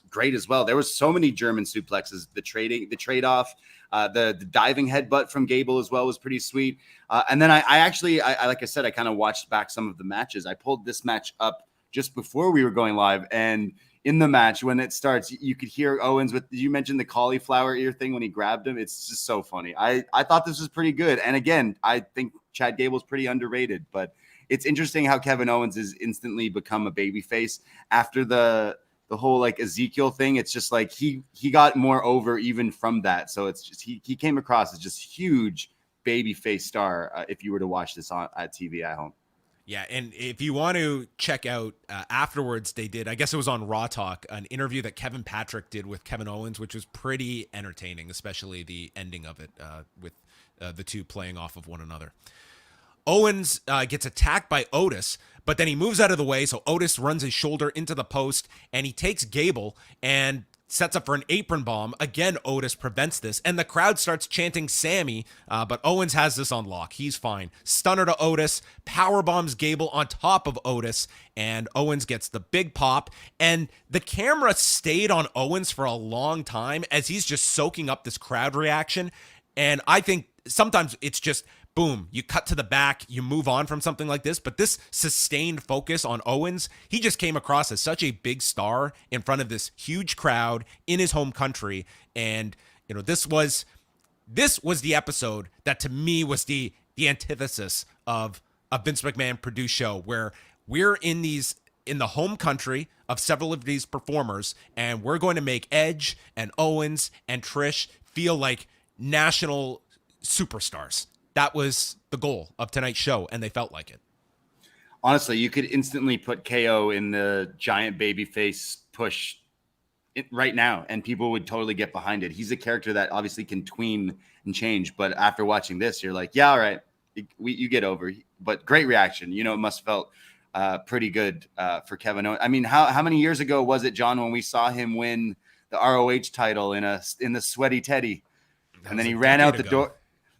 S2: great as well. There was so many German suplexes, the trade-off, the diving headbutt from Gable as well was pretty sweet. And then I actually, like I said, I kind of watched back some of the matches. I pulled this match up just before we were going live, and in the match, when it starts, you could hear Owens you mentioned the cauliflower ear thing when he grabbed him. It's just so funny. I thought this was pretty good. And again, I think Chad Gable's pretty underrated, but it's interesting how Kevin Owens has instantly become a babyface after the whole like Ezekiel thing. It's just like he got more over even from that. So it's just he came across as just huge babyface star if you were to watch this at TV at home.
S1: Yeah, and if you want to check out afterwards, they did, I guess it was on Raw Talk, an interview that Kevin Patrick did with Kevin Owens, which was pretty entertaining, especially the ending of it with the two playing off of one another. Owens gets attacked by Otis, but then he moves out of the way, so Otis runs his shoulder into the post, and he takes Gable and sets up for an apron bomb. Again, Otis prevents this, and the crowd starts chanting Sammy, but Owens has this on lock. He's fine. Stunner to Otis, power bombs Gable on top of Otis, and Owens gets the big pop, and the camera stayed on Owens for a long time as he's just soaking up this crowd reaction, and I think sometimes it's just boom, you cut to the back, you move on from something like this. But this sustained focus on Owens, he just came across as such a big star in front of this huge crowd in his home country. And, you know, this was this was the episode that to me was the antithesis of a Vince McMahon produced show, where we're in the home country of several of these performers, and we're going to make Edge and Owens and Trish feel like national superstars. That was the goal of tonight's show, and they felt like it.
S2: Honestly, you could instantly put KO in the giant babyface push right now, and people would totally get behind it. He's a character that obviously can tween and change, but after watching this, you're like, yeah, all right, you get over. But great reaction. You know, it must have felt pretty good for Kevin Owens. I mean, how many years ago was it, John, when we saw him win the ROH title in the sweaty Teddy, and then he ran out the door.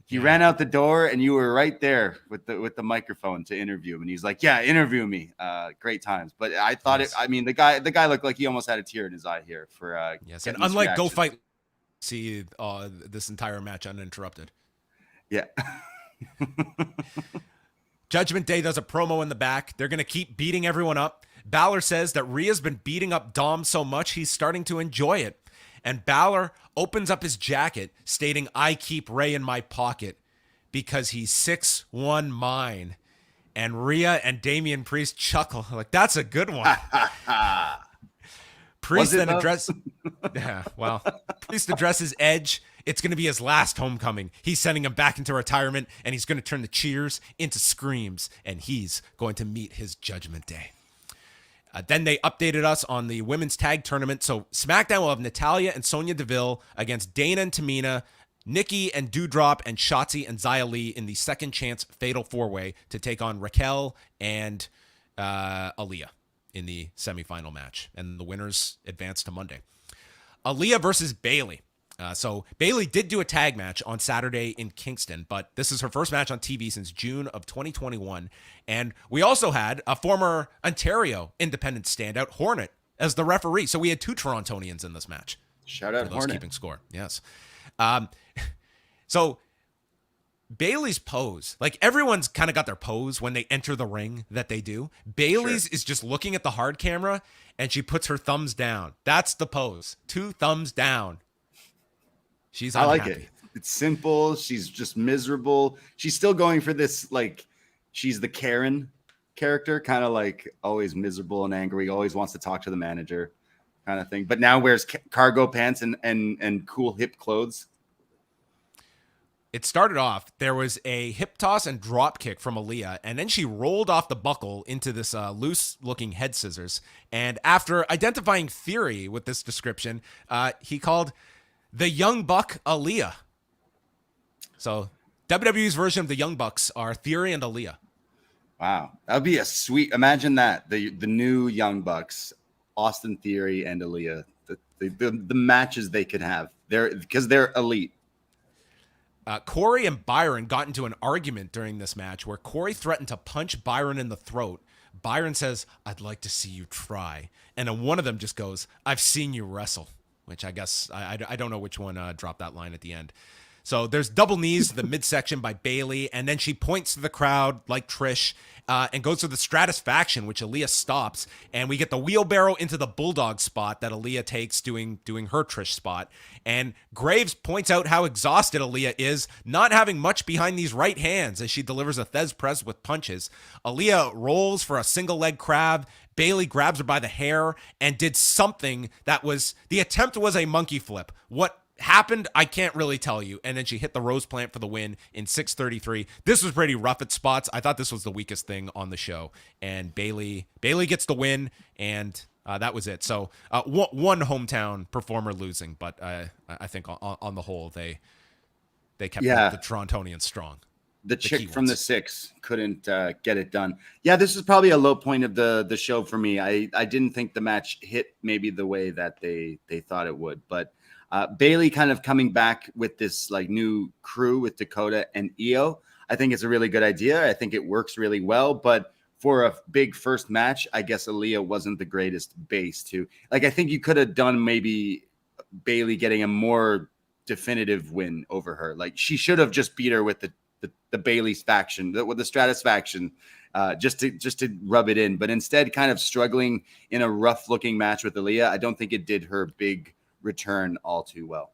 S2: He ran out the door, and you were right there with the microphone to interview him. And he's like, "Yeah, interview me." Great times. But I thought it. I mean, the guy looked like he almost had a tear in his eye here for.
S1: Yes, and unlike reaction. Go Fight, see this entire match uninterrupted.
S2: Yeah.
S1: Judgment Day does a promo in the back. They're gonna keep beating everyone up. Balor says that Rhea's been beating up Dom so much he's starting to enjoy it. And Balor opens up his jacket stating, "I keep Rey in my pocket because he's 6'1" mine." And Rhea and Damian Priest chuckle like, that's a good one. Priest then addresses Priest addresses Edge. It's going to be his last homecoming. He's sending him back into retirement, and he's going to turn the cheers into screams, and he's going to meet his Judgment Day. Then they updated us on the women's tag tournament. So SmackDown will have Natalya and Sonya Deville against Dana and Tamina, Nikki and Doudrop, and Shotzi and Xia Li in the second chance fatal four-way to take on Raquel and Aaliyah in the semifinal match. And the winners advance to Monday. Aaliyah versus Bayley. So Bayley did do a tag match on Saturday in Kingston, but this is her first match on TV since June of 2021. And we also had a former Ontario independent standout, Hornet, as the referee. So we had two Torontonians in this match.
S2: Shout out Hornet.
S1: Keeping score. Yes. So Bayley's pose, like everyone's kind of got their pose when they enter the ring that they do. Bayley's is just looking at the hard camera and she puts her thumbs down. That's the pose. 2 thumbs down. She's unhappy.
S2: I like it. It's simple. She's just miserable. She's still going for this, like, she's the Karen character, kind of like always miserable and angry, always wants to talk to the manager kind of thing. But now wears cargo pants and cool hip clothes.
S1: It started off, there was a hip toss and drop kick from Aaliyah, and then she rolled off the buckle into this loose-looking head scissors. And after identifying Theory with this description, he called the Young Buck Aaliyah. So WWE's version of the Young Bucks are Theory and Aaliyah.
S2: Wow. That would be a sweet, imagine that. The new Young Bucks, Austin Theory and Aaliyah, the matches they could have. Because they're elite.
S1: Corey and Byron got into an argument during this match where Corey threatened to punch Byron in the throat. Byron says, "I'd like to see you try." And then one of them just goes, "I've seen you wrestle." Which I guess, I don't know which one dropped that line at the end. So there's double knees to the midsection by Bayley, and then she points to the crowd like Trish and goes to the Stratus faction, which Aaliyah stops, and we get the wheelbarrow into the Bulldog spot that Aaliyah takes doing her Trish spot. And Graves points out how exhausted Aaliyah is, not having much behind these right hands as she delivers a Thez press with punches. Aaliyah rolls for a single leg crab. Bayley grabs her by the hair and did something that was, the attempt was a monkey flip. What happened, I can't really tell you. And then she hit the Rose Plant for the win in 6:33. This was pretty rough at spots. I thought this was the weakest thing on the show. And Bayley gets the win, and that was it. So one hometown performer losing, but I think on the whole, they kept the Torontonians strong.
S2: The chick from the 6 couldn't get it done. Yeah, this is probably a low point of the show for me. I didn't think the match hit maybe the way that they thought it would. But Bayley kind of coming back with this like new crew with Dakota and Io, I think it's a really good idea. I think it works really well. But for a big first match, I guess Aaliyah wasn't the greatest base to. Like, I think you could have done maybe Bayley getting a more definitive win over her. Like, she should have just beat her with the Bayley's faction, with the Stratus faction, just to rub it in. But instead, kind of struggling in a rough looking match with Aaliyah, I don't think it did her big return all too well.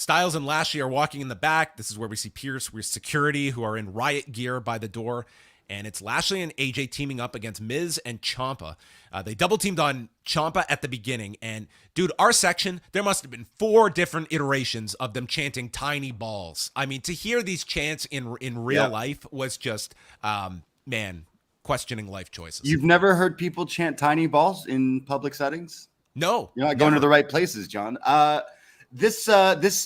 S1: Styles and Lashley are walking in the back. This is where we see Pierce with security who are in riot gear by the door. And it's Lashley and AJ teaming up against Miz and Ciampa. They double teamed on Ciampa at the beginning. And dude, our section, there must have been 4 different iterations of them chanting tiny balls. I mean, to hear these chants in real life was just, man, questioning life choices.
S2: You've never heard people chant tiny balls in public settings?
S1: No.
S2: You're not going to the right places, John. This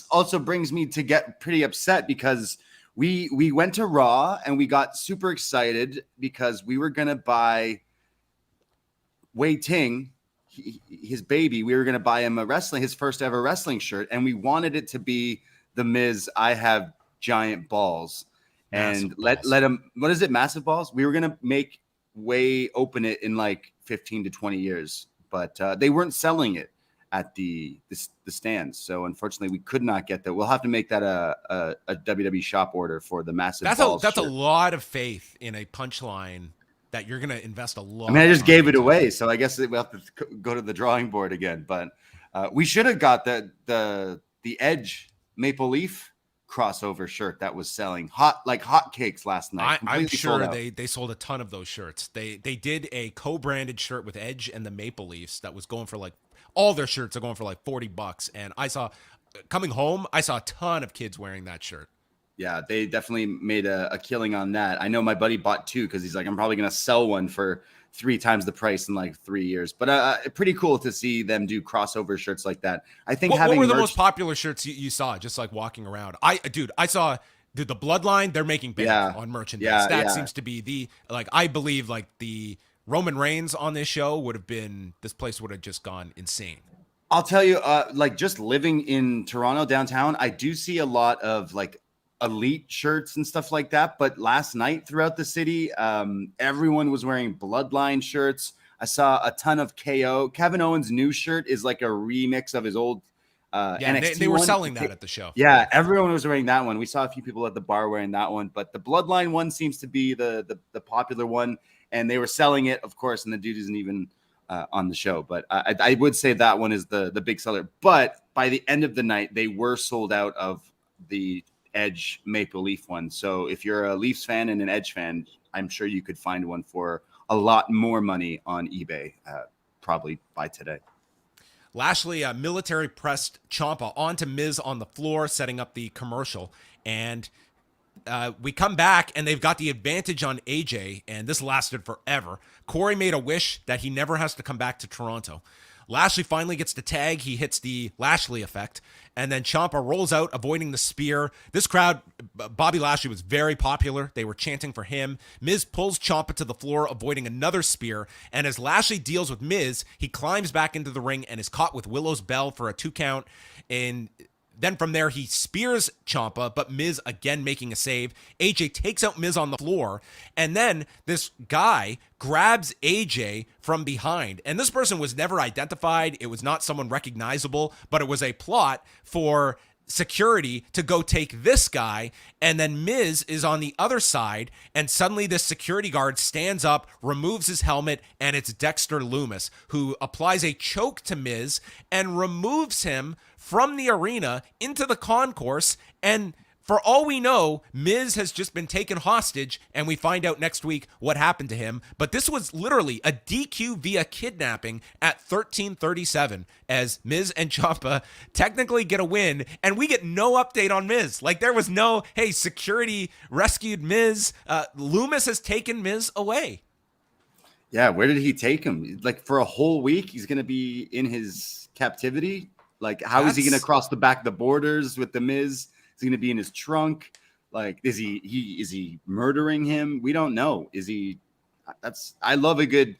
S2: also brings me to get pretty upset because we went to Raw and we got super excited because we were going to buy Wei Ting, his baby. We were going to buy him his first ever wrestling shirt. And we wanted it to be the Miz, I have giant balls. And let him, what is it? Massive balls. We were going to make Wei open it in like 15 to 20 years, but they weren't selling it at the stands. So unfortunately we could not get that. We'll have to make that a WWE shop order for the massive balls.
S1: That's a lot of faith in a punchline that you're going to invest a lot.
S2: I mean, I just gave it away. So I guess we'll have to go to the drawing board again, but we should have got the Edge Maple Leaf crossover shirt that was selling like hotcakes last night.
S1: I'm sure they sold a ton of those shirts. They did a co-branded shirt with Edge and the Maple Leafs that was going for like, all their shirts are going for like $40. And I saw coming home, I saw a ton of kids wearing that shirt.
S2: Yeah, they definitely made a killing on that. I know my buddy bought 2 because he's like, I'm probably going to sell one for 3 times the price in like 3 years. But pretty cool to see them do crossover shirts like that. I think
S1: what were the most popular shirts you saw just like walking around? I saw the Bloodline. They're making bank on merchandise. That seems to be I believe like the Roman Reigns on this show this place would have just gone insane.
S2: I'll tell you, like just living in Toronto downtown, I do see a lot of like elite shirts and stuff like that. But last night throughout the city, everyone was wearing Bloodline shirts. I saw a ton of KO. Kevin Owens' new shirt is like a remix of his old NXT
S1: they were selling that at the show.
S2: Yeah, everyone was wearing that one. We saw a few people at the bar wearing that one, but the Bloodline one seems to be the popular one. And they were selling it, of course, and the dude isn't even on the show. But I would say that one is the big seller. But by the end of the night, they were sold out of the Edge Maple Leaf one. So if you're a Leafs fan and an Edge fan, I'm sure you could find one for a lot more money on eBay, probably by today.
S1: Lashley military pressed Ciampa onto Miz on the floor, setting up the commercial. And we come back and they've got the advantage on AJ, and this lasted forever. Corey made a wish that he never has to come back to Toronto. Lashley finally gets the tag. He hits the Lashley effect, and then Ciampa rolls out, avoiding the spear. This crowd, Bobby Lashley was very popular. They were chanting for him. Miz pulls Ciampa to the floor, avoiding another spear, and as Lashley deals with Miz, he climbs back into the ring and is caught with Willow's Bell for a 2 count, and then from there, he spears Ciampa, but Miz again making a save. AJ takes out Miz on the floor, and then this guy grabs AJ from behind. And this person was never identified. It was not someone recognizable, but it was a plot for security to go take this guy, and then Miz is on the other side, and suddenly this security guard stands up, removes his helmet, and it's Dexter Lumis, who applies a choke to Miz and removes him from the arena into the concourse. And for all we know, Miz has just been taken hostage, and we find out next week what happened to him. But this was literally a DQ via kidnapping at 13:37, as Miz and Ciampa technically get a win, and we get no update on Miz. Like, there was no, hey, security rescued Miz. Lumis has taken Miz away.
S2: Yeah, where did he take him? Like, for a whole week, he's going to be in his captivity? Like, how is he going to cross the back of the borders with the Miz? Is he going to be in his trunk? Like, is he murdering him? We don't know. Is he? I love a good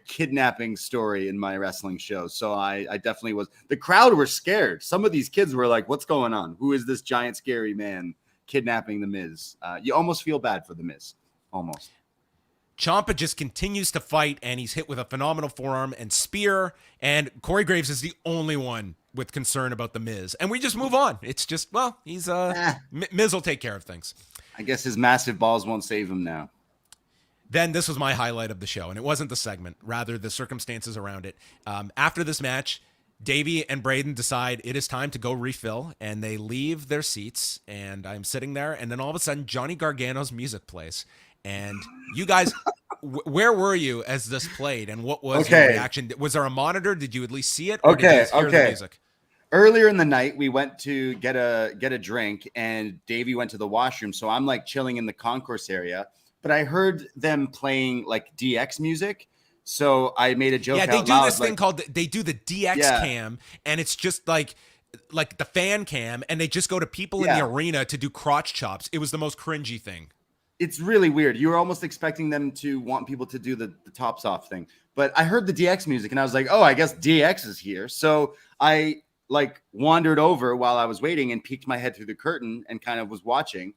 S2: kidnapping story in my wrestling show. So I definitely was. The crowd were scared. Some of these kids were like, "What's going on? Who is this giant scary man kidnapping the Miz?" You almost feel bad for the Miz, almost.
S1: Ciampa just continues to fight, and he's hit with a phenomenal forearm and spear, and Corey Graves is the only one with concern about the Miz. And we just move on. It's just, well, he's Miz will take care of things.
S2: I guess his massive balls won't save him now.
S1: Then this was my highlight of the show, and it wasn't the segment, rather the circumstances around it. After this match, Davie and Braden decide it is time to go refill, and they leave their seats, and I'm sitting there, and then all of a sudden Johnny Gargano's music plays. And you guys, where were you as this played, and what was your reaction? Was there a monitor? Did you at least see it, or did you just hear the music?
S2: Earlier in the night, we went to get a drink, and Davie went to the washroom, so I'm like chilling in the concourse area, but I heard them playing like DX music. So I made a joke.
S1: Yeah, they do this thing called they do the DX cam, and it's just like the fan cam, and they just go to people in the arena to do crotch chops. It was the most cringy thing.
S2: It's really weird. You were almost expecting them to want people to do the tops off thing, but I heard the DX music, and I was like, oh, I guess DX is here. So I like wandered over while I was waiting and peeked my head through the curtain and kind of was watching.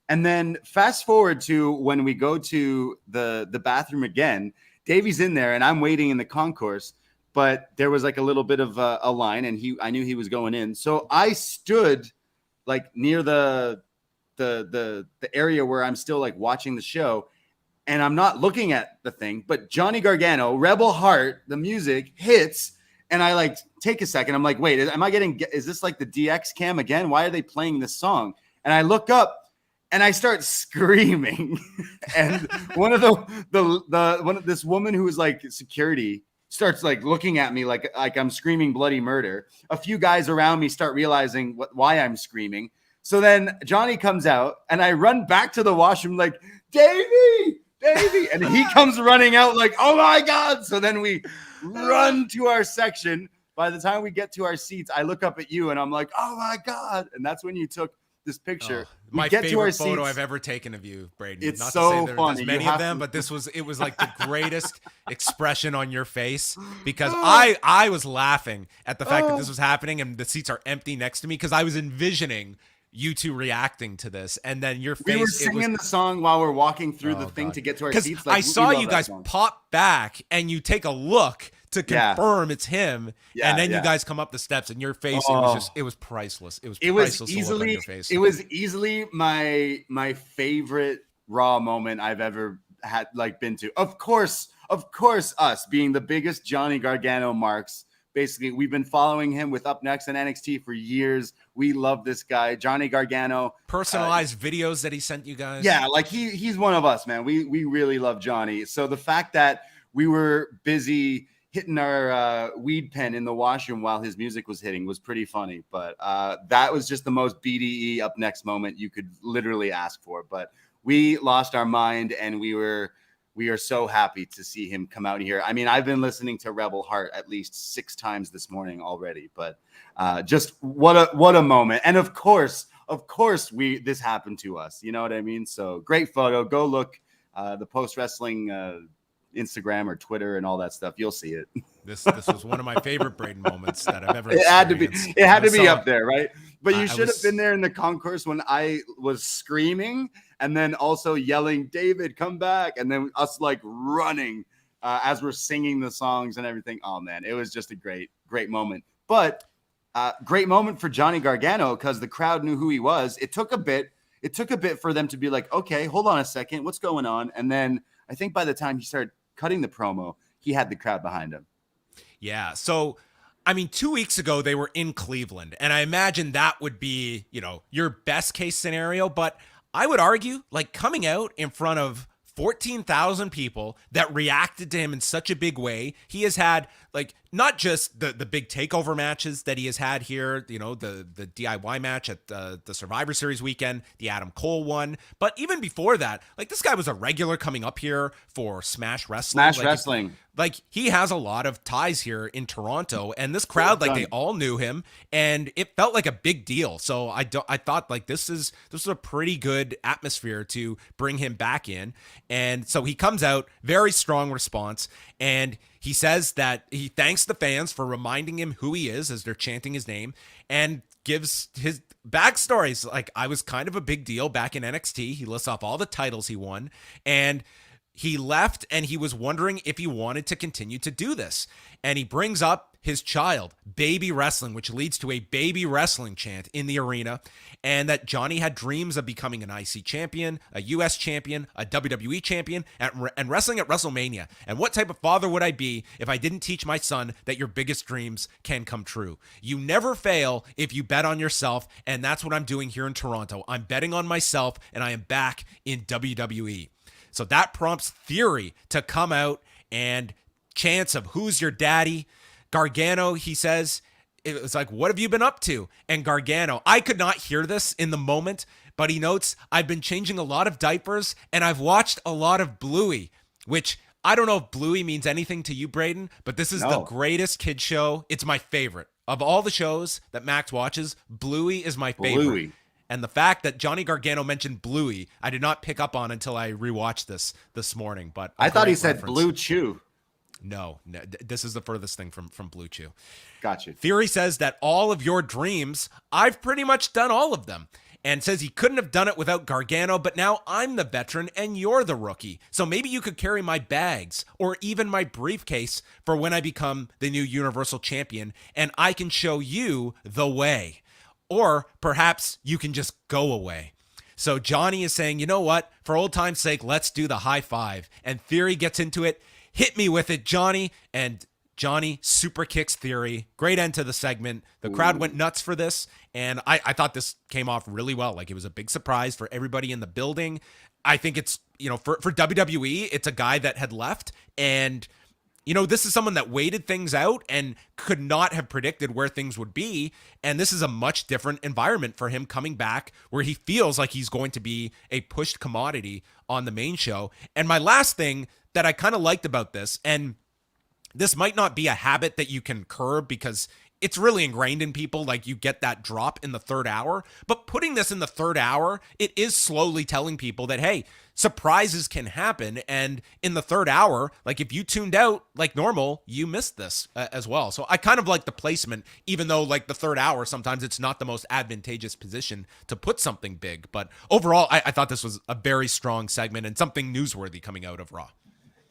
S2: And then fast forward to when we go to the bathroom again. Davie's in there, and I'm waiting in the concourse, but there was like a little bit of a line, and I knew he was going in. So I stood like near the area where I'm still like watching the show, and I'm not looking at the thing, but Johnny Gargano, Rebel Heart, the music hits, and I like take a second. I'm like, wait, is this like the DX cam again? Why are they playing this song? And I look up, and I start screaming, and this woman who was like security starts like looking at me like I'm screaming bloody murder. A few guys around me start realizing why I'm screaming. So then Johnny comes out, and I run back to the washroom like, Davie, and he comes running out like, oh my God. So then we run to our section. By the time we get to our seats, I look up at you, and I'm like, oh my God. And that's when you took this picture.
S1: My favorite photo I've ever taken of you, Braden.
S2: It's
S1: not
S2: so
S1: to say
S2: funny.
S1: There's many of them, but it was like the greatest expression on your face, because I was laughing at the fact that this was happening and the seats are empty next to me, because I was envisioning you two reacting to this, and then your face.
S2: We were singing the song while we're walking through the thing to get to our seats.
S1: Like, I saw you guys pop back, and you take a look to confirm it's him, and then you guys come up the steps, and your face, it was priceless. It was priceless to look on your face.
S2: It was easily my favorite Raw moment I've ever had been to. Of course, us being the biggest Johnny Gargano marks. Basically, we've been following him with upNXT and NXT for years. We love this guy, Johnny Gargano.
S1: Personalized videos that he sent you guys.
S2: Yeah, like he's one of us, man. We really love Johnny. So the fact that we were busy hitting our weed pen in the washroom while his music was hitting was pretty funny. But that was just the most BDE upNXT moment you could literally ask for. But we lost our mind, and we are so happy to see him come out here. I mean, I've been listening to Rebel Heart at least 6 times this morning already, but just what a moment. And of course, this happened to us. You know what I mean? So great photo. Go look the Post Wrestling Instagram or Twitter and all that stuff. You'll see it.
S1: This was one of my favorite Braden moments that I've ever
S2: experienced. It had to be up there, right? But you should have been there in the concourse when I was screaming, and then also yelling, David, come back. And then us like running as we're singing the songs and everything. Oh man, it was just a great moment. But great moment for Johnny Gargano, because the crowd knew who he was. It took a bit for them to be like, okay, hold on a second, what's going on? And then I think by the time he started cutting the promo, he had the crowd behind him.
S1: Yeah. So, I mean, 2 weeks ago, they were in Cleveland, and I imagine that would be, your best case scenario. But I would argue, like, coming out in front of 14,000 people that reacted to him in such a big way. He has had, like, not just the big takeover matches that he has had here, the DIY match at the Survivor Series weekend, the Adam Cole one, but even before that, like, this guy was a regular coming up here for Smash Wrestling. Like, he has a lot of ties here in Toronto, and this crowd, like, they all knew him, and it felt like a big deal. So I thought, like, this is a pretty good atmosphere to bring him back in. And so he comes out, very strong response, and he says that he thanks the fans for reminding him who he is as they're chanting his name, and gives his backstories. Like, I was kind of a big deal back in NXT. He lists off all the titles he won, and he left, and he was wondering if he wanted to continue to do this. And he brings up his child, baby wrestling, which leads to a baby wrestling chant in the arena, and that Johnny had dreams of becoming an IC champion, a US champion, a WWE champion, and wrestling at WrestleMania. And what type of father would I be if I didn't teach my son that your biggest dreams can come true? You never fail if you bet on yourself, and that's what I'm doing here in Toronto. I'm betting on myself, and I am back in WWE. So that prompts Theory to come out and chants of who's your daddy. Gargano, he says, it was like, what have you been up to? And Gargano, I could not hear this in the moment, but he notes, I've been changing a lot of diapers and I've watched a lot of Bluey, which I don't know if Bluey means anything to you, Braden, but this is the greatest kid show. It's my favorite. Of all the shows that Max watches, Bluey is my favorite.
S2: Bluey.
S1: And the fact that Johnny Gargano mentioned Bluey, I did not pick up on until I rewatched this morning. But
S2: I thought he said Blue Chew.
S1: No, this is the furthest thing from Blue Chew.
S2: Gotcha.
S1: Theory says that all of your dreams, I've pretty much done all of them. And says he couldn't have done it without Gargano, but now I'm the veteran and you're the rookie. So maybe you could carry my bags or even my briefcase for when I become the new Universal Champion, and I can show you the way. Or perhaps you can just go away. So Johnny is saying, you know what? For old time's sake, let's do the high five. And Theory gets into it. Hit me with it, Johnny. And Johnny super kicks Theory. Great end to the segment. The crowd went nuts for this. And I thought this came off really well. Like, it was a big surprise for everybody in the building. I think it's, for WWE, it's a guy that had left. And, this is someone that waited things out and could not have predicted where things would be. And this is a much different environment for him coming back, where he feels like he's going to be a pushed commodity on the main show. And my last thing that I kind of liked about this, and this might not be a habit that you can curb because it's really ingrained in people, like you get that drop in the third hour, but putting this in the third hour, it is slowly telling people that, hey, surprises can happen. And in the third hour, like if you tuned out like normal, you missed this as well. So I kind of like the placement, even though like the third hour, sometimes it's not the most advantageous position to put something big. But overall, I thought this was a very strong segment and something newsworthy coming out of Raw.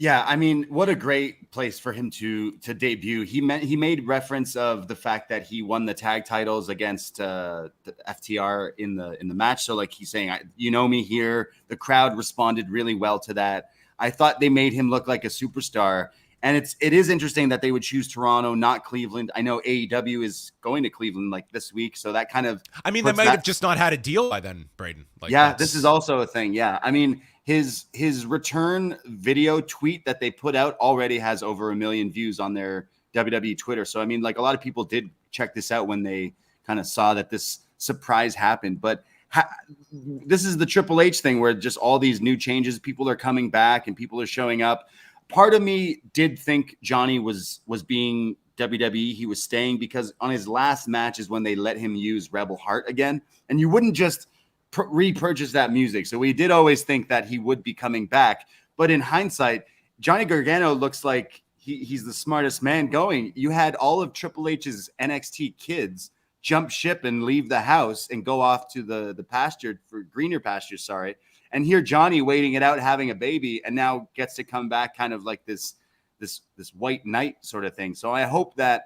S2: Yeah, I mean, what a great place for him to debut. He made reference of the fact that he won the tag titles against the FTR in the match. So like he's saying, you know me here. The crowd responded really well to that. I thought they made him look like a superstar. And it is interesting that they would choose Toronto, not Cleveland. I know AEW is going to Cleveland like this week, so that kind of
S1: they might have just not had a deal by then, Braden. Like,
S2: yeah, this is also a thing. Yeah, I mean, his return video tweet that they put out already has over 1 million views on their WWE Twitter. So I mean, like a lot of people did check this out when they kind of saw that this surprise happened. But this is the Triple H thing where just all these new changes, people are coming back and people are showing up. Part of me did think Johnny was being WWE. He was staying because on his last match is when they let him use Rebel Heart again. And you wouldn't just repurchase that music. So we did always think that he would be coming back. But in hindsight, Johnny Gargano looks like he's the smartest man going. You had all of Triple H's NXT kids jump ship and leave the house and go off to the pasture for greener pastures. Sorry. And here Johnny waiting it out, having a baby, and now gets to come back kind of like this white knight sort of thing. So I hope that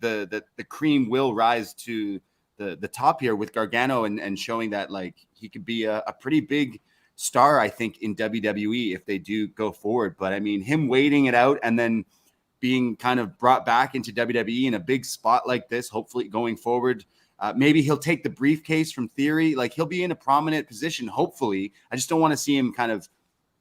S2: the cream will rise to the top here with Gargano and showing that like he could be a pretty big star, I think, in WWE if they do go forward. But I mean, him waiting it out and then being kind of brought back into WWE in a big spot like this, hopefully going forward. Maybe he'll take the briefcase from Theory. Like he'll be in a prominent position, hopefully. I just don't want to see him kind of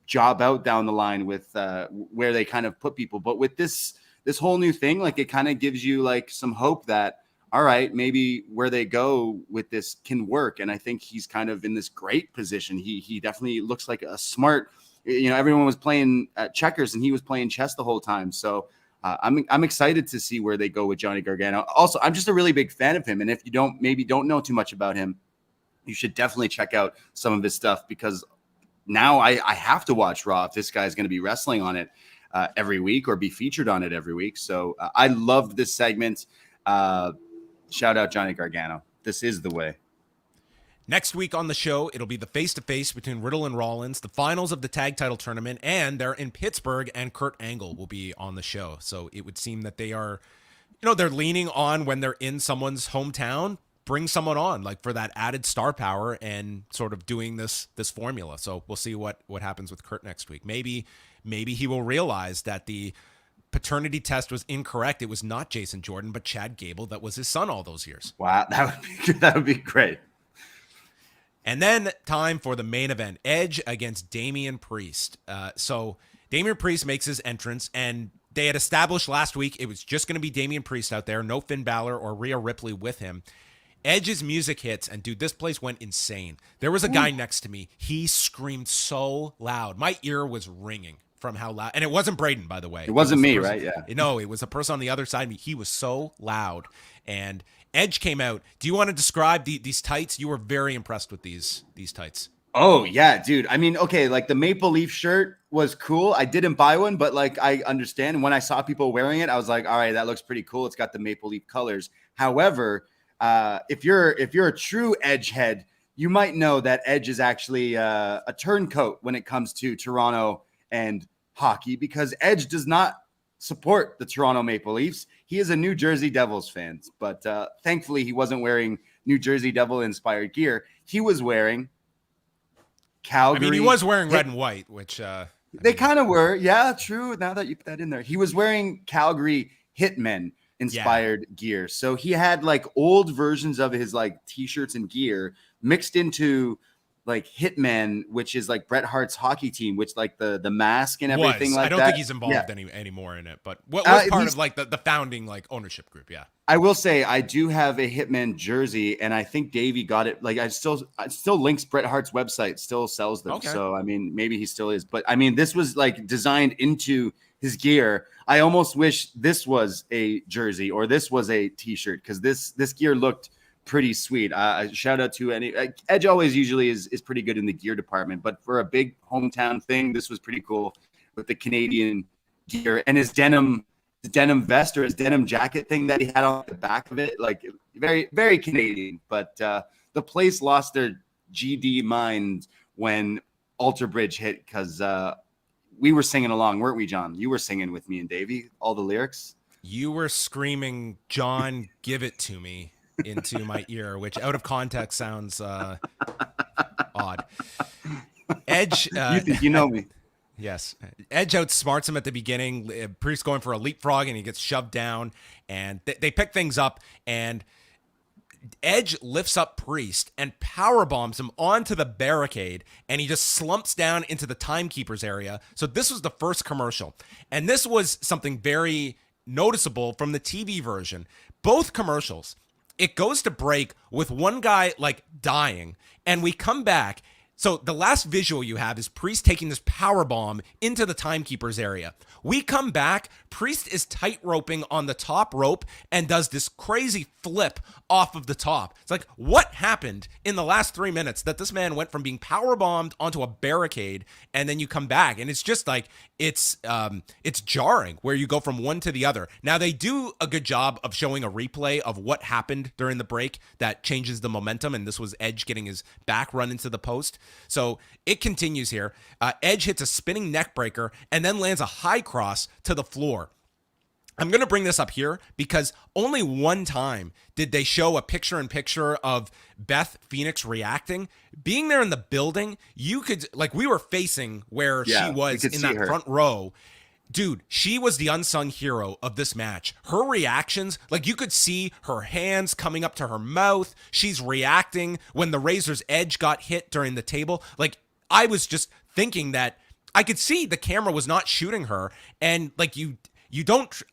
S2: job out down the line with where they kind of put people. But with this whole new thing, like it kind of gives you like some hope that, all right, maybe where they go with this can work. And I think he's kind of in this great position. He definitely looks like a smart, everyone was playing checkers and he was playing chess the whole time. So I'm excited to see where they go with Johnny Gargano. Also, I'm just a really big fan of him. And if you don't know too much about him, you should definitely check out some of his stuff because now I have to watch Raw if this guy's going to be wrestling on it every week or be featured on it every week. So I loved this segment. Shout out Johnny Gargano. This is the way.
S1: Next week on the show, it'll be the face-to-face between Riddle and Rollins, the finals of the tag title tournament, and they're in Pittsburgh, and Kurt Angle will be on the show. So it would seem that they are they're leaning on when they're in someone's hometown, bring someone on like for that added star power and sort of doing this formula. So we'll see what happens with Kurt next week. Maybe he will realize that the paternity test was incorrect. It was not Jason Jordan, but Chad Gable that was his son all those years.
S2: Wow, that would be great.
S1: And then time for the main event, Edge against Damian Priest. So Damian Priest makes his entrance, and they had established last week it was just going to be Damian Priest out there, no Finn Balor or Rhea Ripley with him. Edge's music hits, and dude, this place went insane. There was a guy next to me. He screamed so loud. My ear was ringing from how loud. And it wasn't Braden, by the way.
S2: It wasn't me, right? Yeah.
S1: No, it was a person on the other side of me. He was so loud. And Edge came out. Do you want to describe these tights? You were very impressed with these tights.
S2: Oh, yeah, dude. I mean, okay, like the Maple Leaf shirt was cool. I didn't buy one, but like I understand. When I saw people wearing it, I was like, all right, that looks pretty cool. It's got the Maple Leaf colors. However, if you're a true Edge head, you might know that Edge is actually a turncoat when it comes to Toronto and hockey, because Edge does not support the Toronto Maple Leafs. He is a New Jersey Devils fan, but thankfully he wasn't wearing New Jersey Devil inspired gear. He was wearing Calgary.
S1: I mean, he was wearing red and white, which
S2: they kind of were. Yeah, true. Now that you put that in there, he was wearing Calgary Hitmen inspired gear. So he had like old versions of his like t-shirts and gear mixed into like Hitman, which is like Bret Hart's hockey team, which like the mask and everything like that.
S1: I don't think he's involved anymore in it, but what was part of like the founding like ownership group. Yeah.
S2: I will say I do have a Hitman jersey, and I think Davey got it. Like I still links Bret Hart's website, still sells them. Okay. So I mean, maybe he still is, but I mean, this was like designed into his gear. I almost wish this was a jersey or this was a t-shirt, because this gear looked pretty sweet. Shout out to Edge always usually is pretty good in the gear department, but for a big hometown thing, this was pretty cool with the Canadian gear and his denim vest or his denim jacket thing that he had on the back of it. Like very, very Canadian, but the place lost their GD mind when Alter Bridge hit, because we were singing along, weren't we, John? You were singing with me and Davey, all the lyrics.
S1: You were screaming, "John, give it to me," into my ear, which out of context sounds odd. Edge,
S2: you think you know me?
S1: Yes, Edge outsmarts him at the beginning. Priest going for a leapfrog, and he gets shoved down, and they pick things up, and Edge lifts up Priest and power bombs him onto the barricade, and he just slumps down into the timekeeper's area. So this was the first commercial, and this was something very noticeable from the TV version. Both commercials, it goes to break with one guy like dying, and we come back. So the last visual you have is Priest taking this power bomb into the timekeeper's area. We come back, Priest is tight roping on the top rope and does this crazy flip off of the top. It's like, what happened in the last 3 minutes that this man went from being power bombed onto a barricade, and then you come back, and it's just like, it's jarring where you go from one to the other. Now they do a good job of showing a replay of what happened during the break that changes the momentum, and this was Edge getting his back run into the post. So it continues here. Edge hits a spinning neck breaker and then lands a high cross to the floor. I'm going to bring this up here because only one time did they show a picture-in-picture of Beth Phoenix reacting. Being there in the building, you could, like, we were facing where she was in that front row. Dude, she was the unsung hero of this match. Her reactions, like, you could see her hands coming up to her mouth. She's reacting when the Razor's Edge got hit during the table. Like, I was just thinking that I could see the camera was not shooting her, and like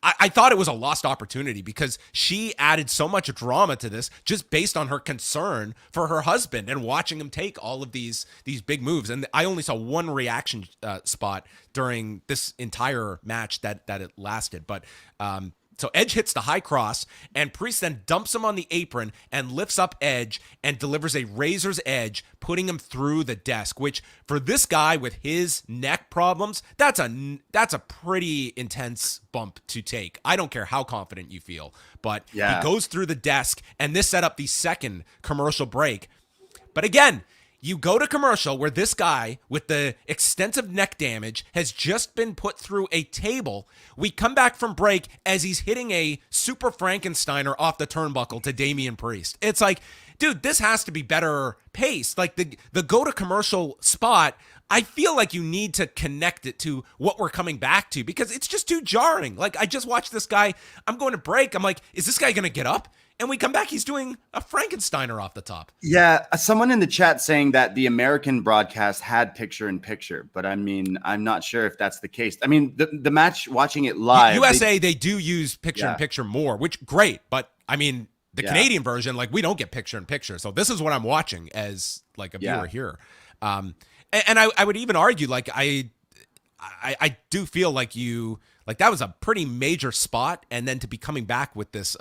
S1: I thought it was a lost opportunity because she added so much drama to this just based on her concern for her husband and watching him take all of these big moves. And I only saw one reaction spot during this entire match that it lasted. But so Edge hits the high cross, and Priest then dumps him on the apron and lifts up Edge and delivers a Razor's Edge, putting him through the desk, which for this guy with his neck problems, that's a pretty intense bump to take. I don't care how confident you feel, but he goes through the desk, and this set up the second commercial break. But again, You go to commercial where this guy with the extensive neck damage has just been put through a table. We come back from break as he's hitting a super Frankensteiner off the turnbuckle to Damian Priest. It's like, dude, this has to be better paced. Like the go to commercial spot, I feel like you need to connect it to what we're coming back to because it's just too jarring. Like I just watched this guy, I'm going to break. I'm like, is this guy going to get up? And we come back, he's doing a Frankensteiner off the top.
S2: Yeah, someone in the chat saying that the American broadcast had picture-in-picture, but I mean, I'm not sure if that's the case. I mean, the match, watching it live.
S1: USA, they do use picture-in-picture more, which great. But, I mean, the Canadian version, like, we don't get picture-in-picture. So this is what I'm watching as, like, a viewer here. And I would even argue, like, I do feel like that was a pretty major spot. And then to be coming back with this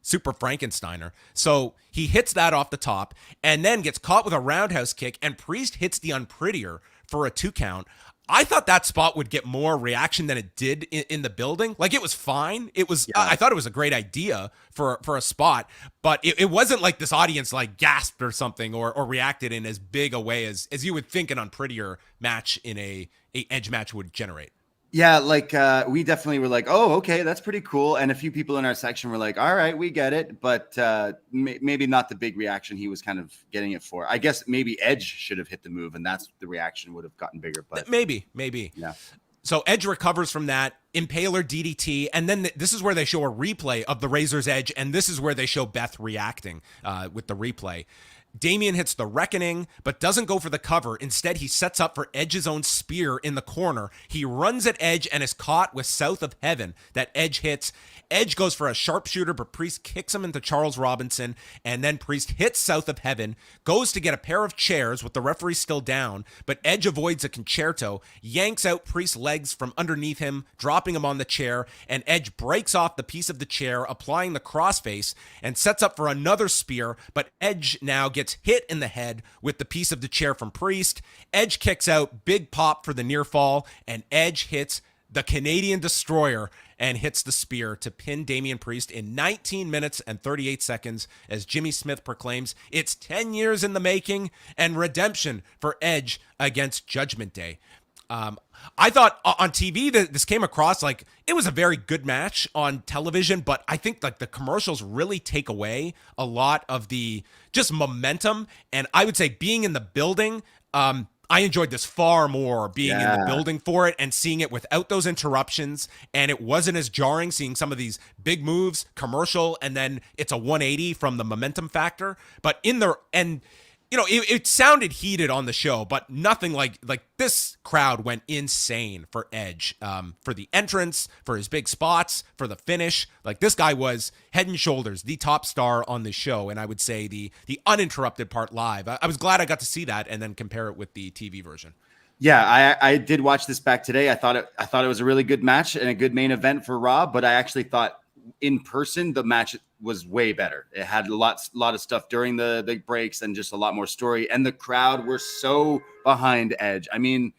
S1: super Frankensteiner. So he hits that off the top and then gets caught with a roundhouse kick and Priest hits the unprettier for a 2 count. I thought that spot would get more reaction than it did in the building. Like it was fine. It was, I thought it was a great idea for a spot, but it wasn't like this audience like gasped or something or reacted in as big a way as you would think an unprettier match in a Edge match would generate.
S2: Yeah, like we definitely were like, oh, okay, that's pretty cool. And a few people in our section were like, all right, we get it. But maybe not the big reaction he was kind of getting it for. I guess maybe Edge should have hit the move and that's the reaction would have gotten bigger. But
S1: maybe.
S2: Yeah.
S1: So Edge recovers from that, Impaler DDT, and then this is where they show a replay of the Razor's Edge, and this is where they show Beth reacting with the replay. Damian hits the Reckoning, but doesn't go for the cover. Instead, he sets up for Edge's own spear in the corner. He runs at Edge and is caught with South of Heaven that Edge hits. Edge goes for a sharpshooter, but Priest kicks him into Charles Robinson, and then Priest hits South of Heaven, goes to get a pair of chairs with the referee still down, but Edge avoids a concerto, yanks out Priest's legs from underneath him, dropping him on the chair, and Edge breaks off the piece of the chair, applying the crossface, and sets up for another spear, but Edge now gets hit in the head with the piece of the chair from Priest. Edge kicks out, big pop for the near fall, and Edge hits the Canadian Destroyer and hits the spear to pin Damian Priest in 19 minutes and 38 seconds as Jimmy Smith proclaims it's 10 years in the making and redemption for Edge against Judgment Day. I thought on TV that this came across like it was a very good match on television, but I think like the commercials really take away a lot of the just momentum. And I would say being in the building, I enjoyed this far more being in the building for it and seeing it without those interruptions. And it wasn't as jarring seeing some of these big moves, commercial, and then it's a 180 from the momentum factor. But in there, and you know, it sounded heated on the show, but nothing like this crowd went insane for Edge, for the entrance, for his big spots, for the finish. Like this guy was head and shoulders the top star on the show, and I would say the uninterrupted part live. I was glad I got to see that and then compare it with the TV version.
S2: Yeah, I did watch this back today. I thought it was a really good match and a good main event for Raw, but I actually thought in person the match was way better. It had a lot of stuff during the breaks and just a lot more story, and the crowd were so behind Edge. I mean,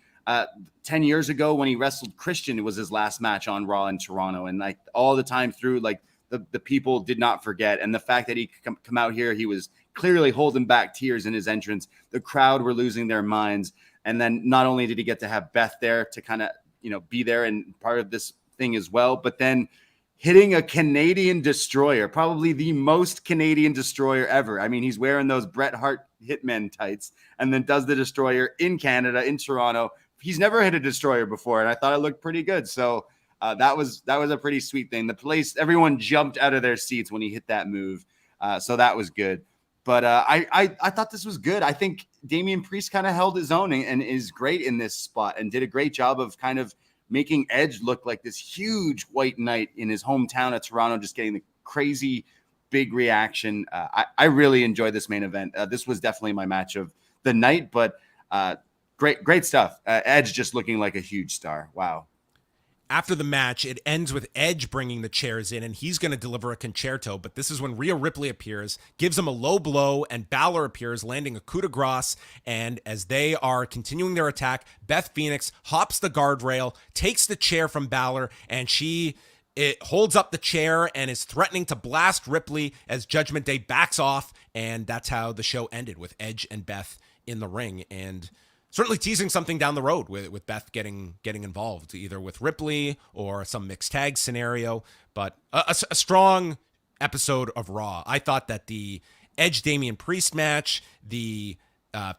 S2: 10 years ago when he wrestled Christian, it was his last match on Raw in Toronto, and like all the time through, like the people did not forget. And the fact that he come out here, he was clearly holding back tears in his entrance. The crowd were losing their minds. And then not only did he get to have Beth there to kind of, you know, be there and part of this thing as well, but then hitting a Canadian Destroyer, probably the most Canadian Destroyer ever. I mean, he's wearing those Bret Hart Hitmen tights and then does the Destroyer in Canada, in Toronto. He's never hit a Destroyer before, and I thought it looked pretty good. So that was a pretty sweet thing. The place, everyone jumped out of their seats when he hit that move. So that was good. But I thought this was good. I think Damian Priest kind of held his own and is great in this spot and did a great job of kind of making Edge look like this huge white knight in his hometown of Toronto, just getting the crazy big reaction. I really enjoyed this main event. This was definitely my match of the night, but great stuff. Edge just looking like a huge star. Wow.
S1: After the match, it ends with Edge bringing the chairs in, and he's going to deliver a concerto, but this is when Rhea Ripley appears, gives him a low blow, and Balor appears, landing a coup de grace, and as they are continuing their attack, Beth Phoenix hops the guardrail, takes the chair from Balor, and it holds up the chair and is threatening to blast Ripley as Judgment Day backs off, and that's how the show ended, with Edge and Beth in the ring, and certainly teasing something down the road with Beth getting involved, either with Ripley or some mixed tag scenario. But a strong episode of Raw. I thought that the Edge Damian Priest match, the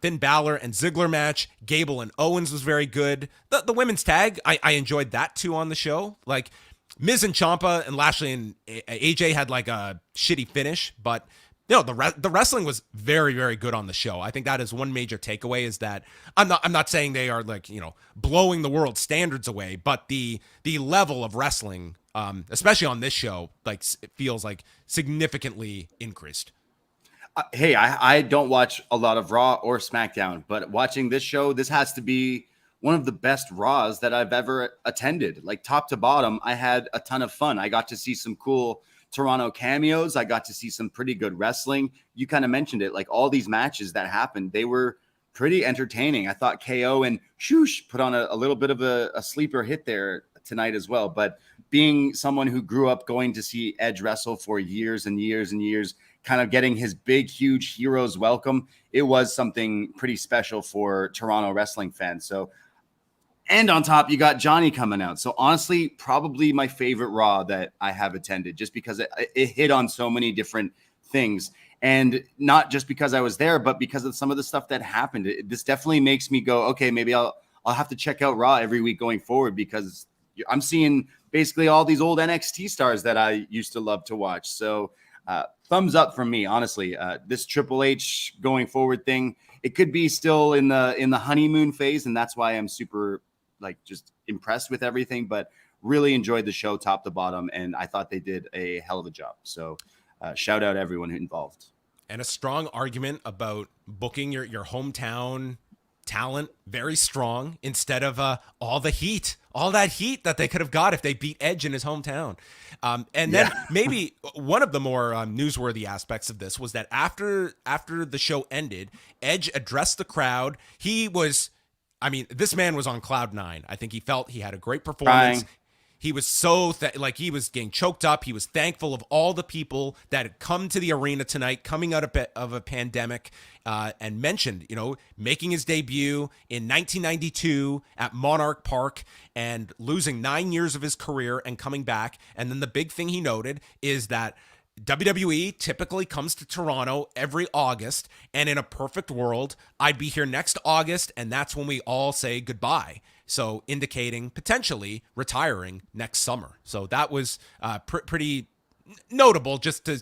S1: Finn Balor and Ziggler match, Gable and Owens was very good. The women's tag, I enjoyed that too on the show. Like Miz and Ciampa and Lashley and AJ had like a shitty finish, but the wrestling was very, very good on the show. I think that is one major takeaway, is that I'm not saying they are like, blowing the world standards away, but the level of wrestling, especially on this show, like it feels like significantly increased.
S2: Hey, I don't watch a lot of Raw or SmackDown, but watching this show, this has to be one of the best Raws that I've ever attended. Like top to bottom, I had a ton of fun. I got to see some cool Toronto cameos. I got to see some pretty good wrestling. You kind of mentioned it, like all these matches that happened, they were pretty entertaining. I thought KO and Shoosh put on a little bit of a sleeper hit there tonight as well. But being someone who grew up going to see Edge wrestle for years and years and years, kind of getting his big, huge hero's welcome, it was something pretty special for Toronto wrestling fans. So, and on top, you got Johnny coming out. So honestly, probably my favorite Raw that I have attended, just because it hit on so many different things. And not just because I was there, but because of some of the stuff that happened. This definitely makes me go, okay, maybe I'll have to check out Raw every week going forward, because I'm seeing basically all these old NXT stars that I used to love to watch. So thumbs up from me, honestly. This Triple H going forward thing, it could be still in the honeymoon phase, and that's why I'm super just impressed with everything, but really enjoyed the show top to bottom, and I thought they did a hell of a job. So shout out everyone involved.
S1: And a strong argument about booking your hometown talent very strong, instead of all that heat that they could have got if they beat Edge in his hometown. And then maybe one of the more newsworthy aspects of this was that after the show ended, Edge addressed the crowd. This man was on cloud nine. I think he felt he had a great performance.
S2: Crying.
S1: He was so he was getting choked up. He was thankful of all the people that had come to the arena tonight, coming out of a pandemic, and mentioned, making his debut in 1992 at Monarch Park and losing 9 years of his career and coming back. And then the big thing he noted is that WWE typically comes to Toronto every August, and in a perfect world, I'd be here next August, and that's when we all say goodbye. So indicating potentially retiring next summer. So that was pretty notable, just to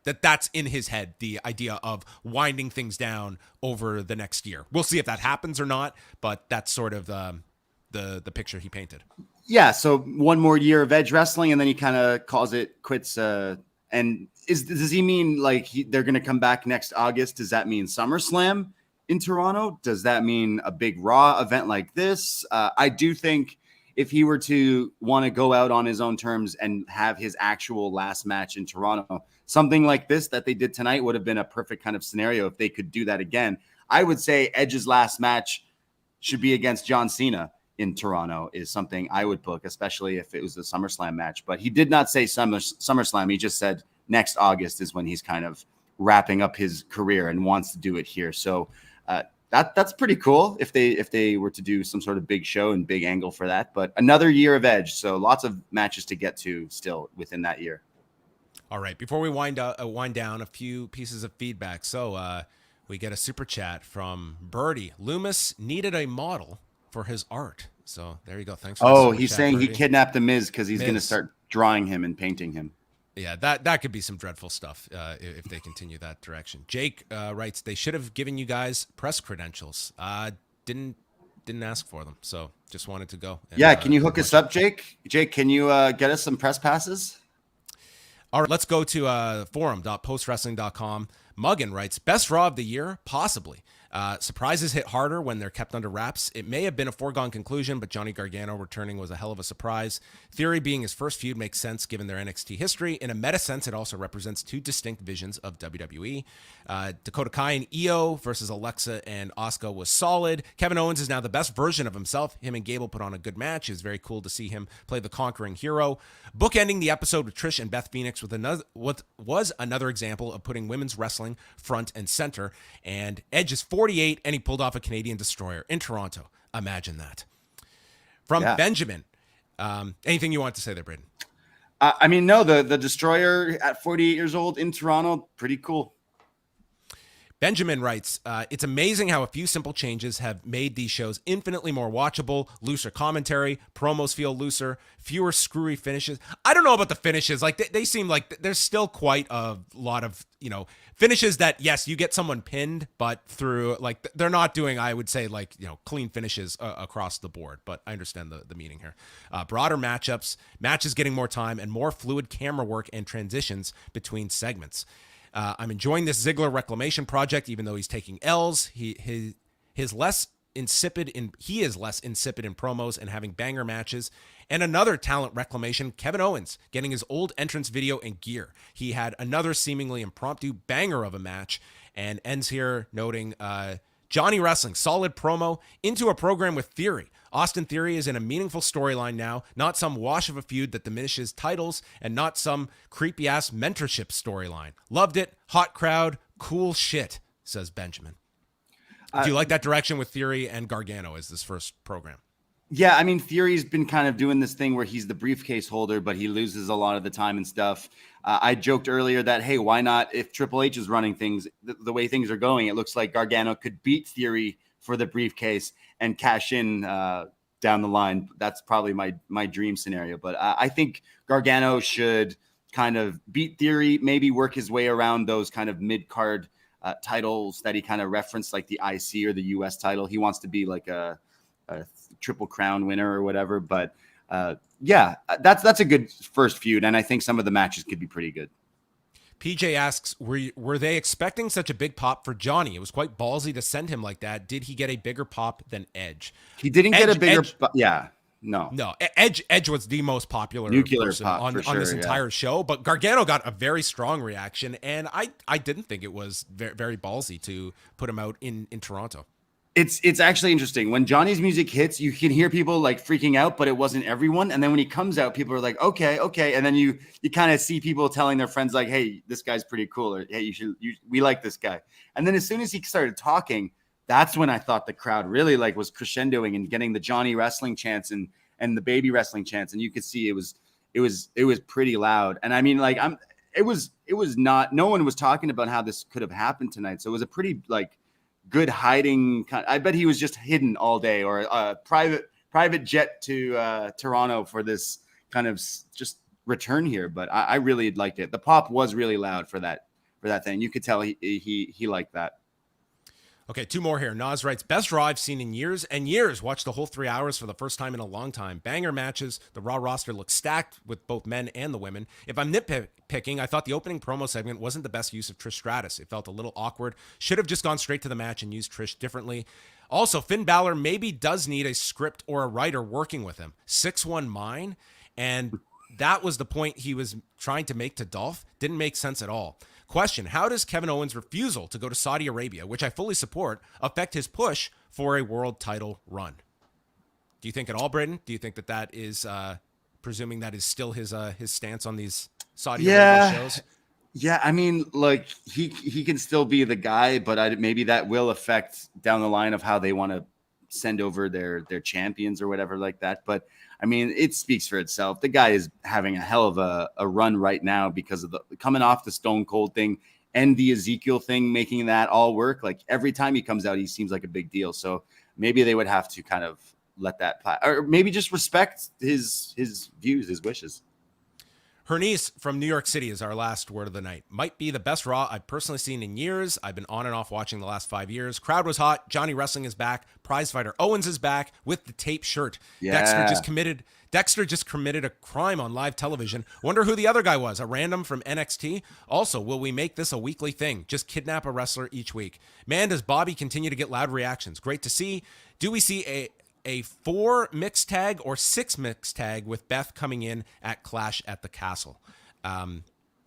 S1: that's in his head, the idea of winding things down over the next year. We'll see if that happens or not, but that's sort of the picture he painted. Yeah,
S2: so one more year of Edge wrestling, and then he kind of calls it quits. And does he mean they're going to come back next August? Does that mean SummerSlam in Toronto? Does that mean a big Raw event like this? I do think if he were to want to go out on his own terms and have his actual last match in Toronto, something like this that they did tonight would have been a perfect kind of scenario if they could do that again. I would say Edge's last match should be against John Cena in Toronto is something I would book, especially if it was a SummerSlam match. But he did not say SummerSlam. He just said next August is when he's kind of wrapping up his career and wants to do it here. So that's pretty cool if they were to do some sort of big show and big angle for that. But another year of Edge, so lots of matches to get to still within that year.
S1: All right, before we wind down, a few pieces of feedback. So we get a super chat from Birdie. Loomis needed a model for his art. So there you go. Thanks for the super
S2: he's
S1: chat,
S2: saying
S1: Birdie.
S2: He kidnapped the Miz because he's going to start drawing him and painting him.
S1: Yeah, that could be some dreadful stuff if they continue that direction. Jake writes, they should have given you guys press credentials. Didn't ask for them, so just wanted to go. And,
S2: can you hook us up, Jake? Jake, can you get us some press passes?
S1: All right, let's go to forum.postwrestling.com. Muggin writes, best Raw of the year? Possibly. Surprises hit harder when they're kept under wraps. It may have been a foregone conclusion, but Johnny Gargano returning was a hell of a surprise. Theory being his first feud makes sense given their NXT history. In a meta sense, it also represents two distinct visions of WWE. Dakota Kai and Io versus Alexa and Asuka was solid. Kevin Owens is now the best version of himself. Him and Gable put on a good match. It's very cool to see him play the conquering hero. Bookending the episode with Trish and Beth Phoenix was another example of putting women's wrestling front and center. And Edge's 4 48, and he pulled off a Canadian destroyer in Toronto. Imagine that. From Benjamin, anything you want to say there, Braden?
S2: I mean, no, the destroyer at 48 years old in Toronto, pretty cool.
S1: Benjamin writes, it's amazing how a few simple changes have made these shows infinitely more watchable, looser commentary, promos feel looser, fewer screwy finishes. I don't know about the finishes. Like they seem like there's still quite a lot of, finishes that, yes, you get someone pinned, but through like they're not doing, I would say, like, clean finishes across the board. But I understand the meaning here. Broader matchups, matches getting more time, and more fluid camera work and transitions between segments. I'm enjoying this Ziggler reclamation project, even though he's taking L's. He is less insipid in promos and having banger matches. And another talent reclamation, Kevin Owens getting his old entrance video and gear. He had another seemingly impromptu banger of a match, and ends here noting Johnny Wrestling, solid promo into a program with Theory. Austin Theory is in a meaningful storyline now, not some wash of a feud that diminishes titles, and not some creepy-ass mentorship storyline. Loved it. Hot crowd. Cool shit, says Benjamin. Do you like that direction with Theory and Gargano as this first program?
S2: Yeah, I mean, Theory's been kind of doing this thing where he's the briefcase holder, but he loses a lot of the time and stuff. I joked earlier that, hey, why not, if Triple H is running things the way things are going, it looks like Gargano could beat Theory for the briefcase and cash in down the line. That's probably my dream scenario. But I think Gargano should kind of beat Theory, maybe work his way around those kind of mid-card titles that he kind of referenced, like the IC or the US title. He wants to be like a Triple Crown winner or whatever. But that's a good first feud. And I think some of the matches could be pretty good.
S1: PJ asks, were they expecting such a big pop for Johnny? It was quite ballsy to send him like that. Did he get a bigger pop than Edge?
S2: He didn't get a bigger No.
S1: Edge was the most popular person
S2: pop
S1: on this entire show, but Gargano got a very strong reaction, and I didn't think it was very, very ballsy to put him out in Toronto.
S2: It's actually interesting. When Johnny's music hits, you can hear people like freaking out, but it wasn't everyone. And then when he comes out, people are like, okay. And then you kind of see people telling their friends like, hey, this guy's pretty cool. Or, hey, we like this guy. And then as soon as he started talking, that's when I thought the crowd really like was crescendoing and getting the Johnny wrestling chants and the baby wrestling chants. And you could see it was pretty loud. And I mean, like, it was not, no one was talking about how this could have happened tonight. So it was a pretty like good hiding. I bet he was just hidden all day, or a private jet to Toronto for this kind of just return here. But I really liked it. The pop was really loud for that thing. You could tell he liked that.
S1: Okay, two more here. Nas writes, best Raw I've seen in years and years. Watched the whole 3 hours for the first time in a long time. Banger matches. The Raw roster looks stacked with both men and the women. If I'm nitpicking, I thought the opening promo segment wasn't the best use of Trish Stratus. It felt a little awkward. Should have just gone straight to the match and used Trish differently. Also, Finn Balor maybe does need a script or a writer working with him. 6'1" mine. And that was the point he was trying to make to Dolph. Didn't make sense at all. Question, how does Kevin Owens' refusal to go to Saudi Arabia, which I fully support, affect his push for a world title run? Do you think at all, Braden? Do you think that is, presuming that is still his stance on these Saudi Arabia shows?
S2: Yeah, I mean, like, he can still be the guy, but maybe that will affect down the line of how they want to send over their champions or whatever like that. But I mean, it speaks for itself. The guy is having a hell of a run right now because of coming off the Stone Cold thing and the Ezekiel thing, making that all work. Like every time he comes out, he seems like a big deal. So maybe they would have to kind of let that or maybe just respect his views, his wishes.
S1: Hernice from New York City is our last word of the night. Might be the best Raw I've personally seen in years. I've been on and off watching the last 5 years. Crowd was hot. Johnny Wrestling is back. Prizefighter Owens is back with the tape shirt.
S2: Yeah.
S1: Dexter just committed a crime on live television. Wonder who the other guy was. A random from NXT? Also, will we make this a weekly thing? Just kidnap a wrestler each week. Man, does Bobby continue to get loud reactions. Great to see. Do we see a 4 mixed tag or 6 mixed tag with Beth coming in at Clash at the Castle?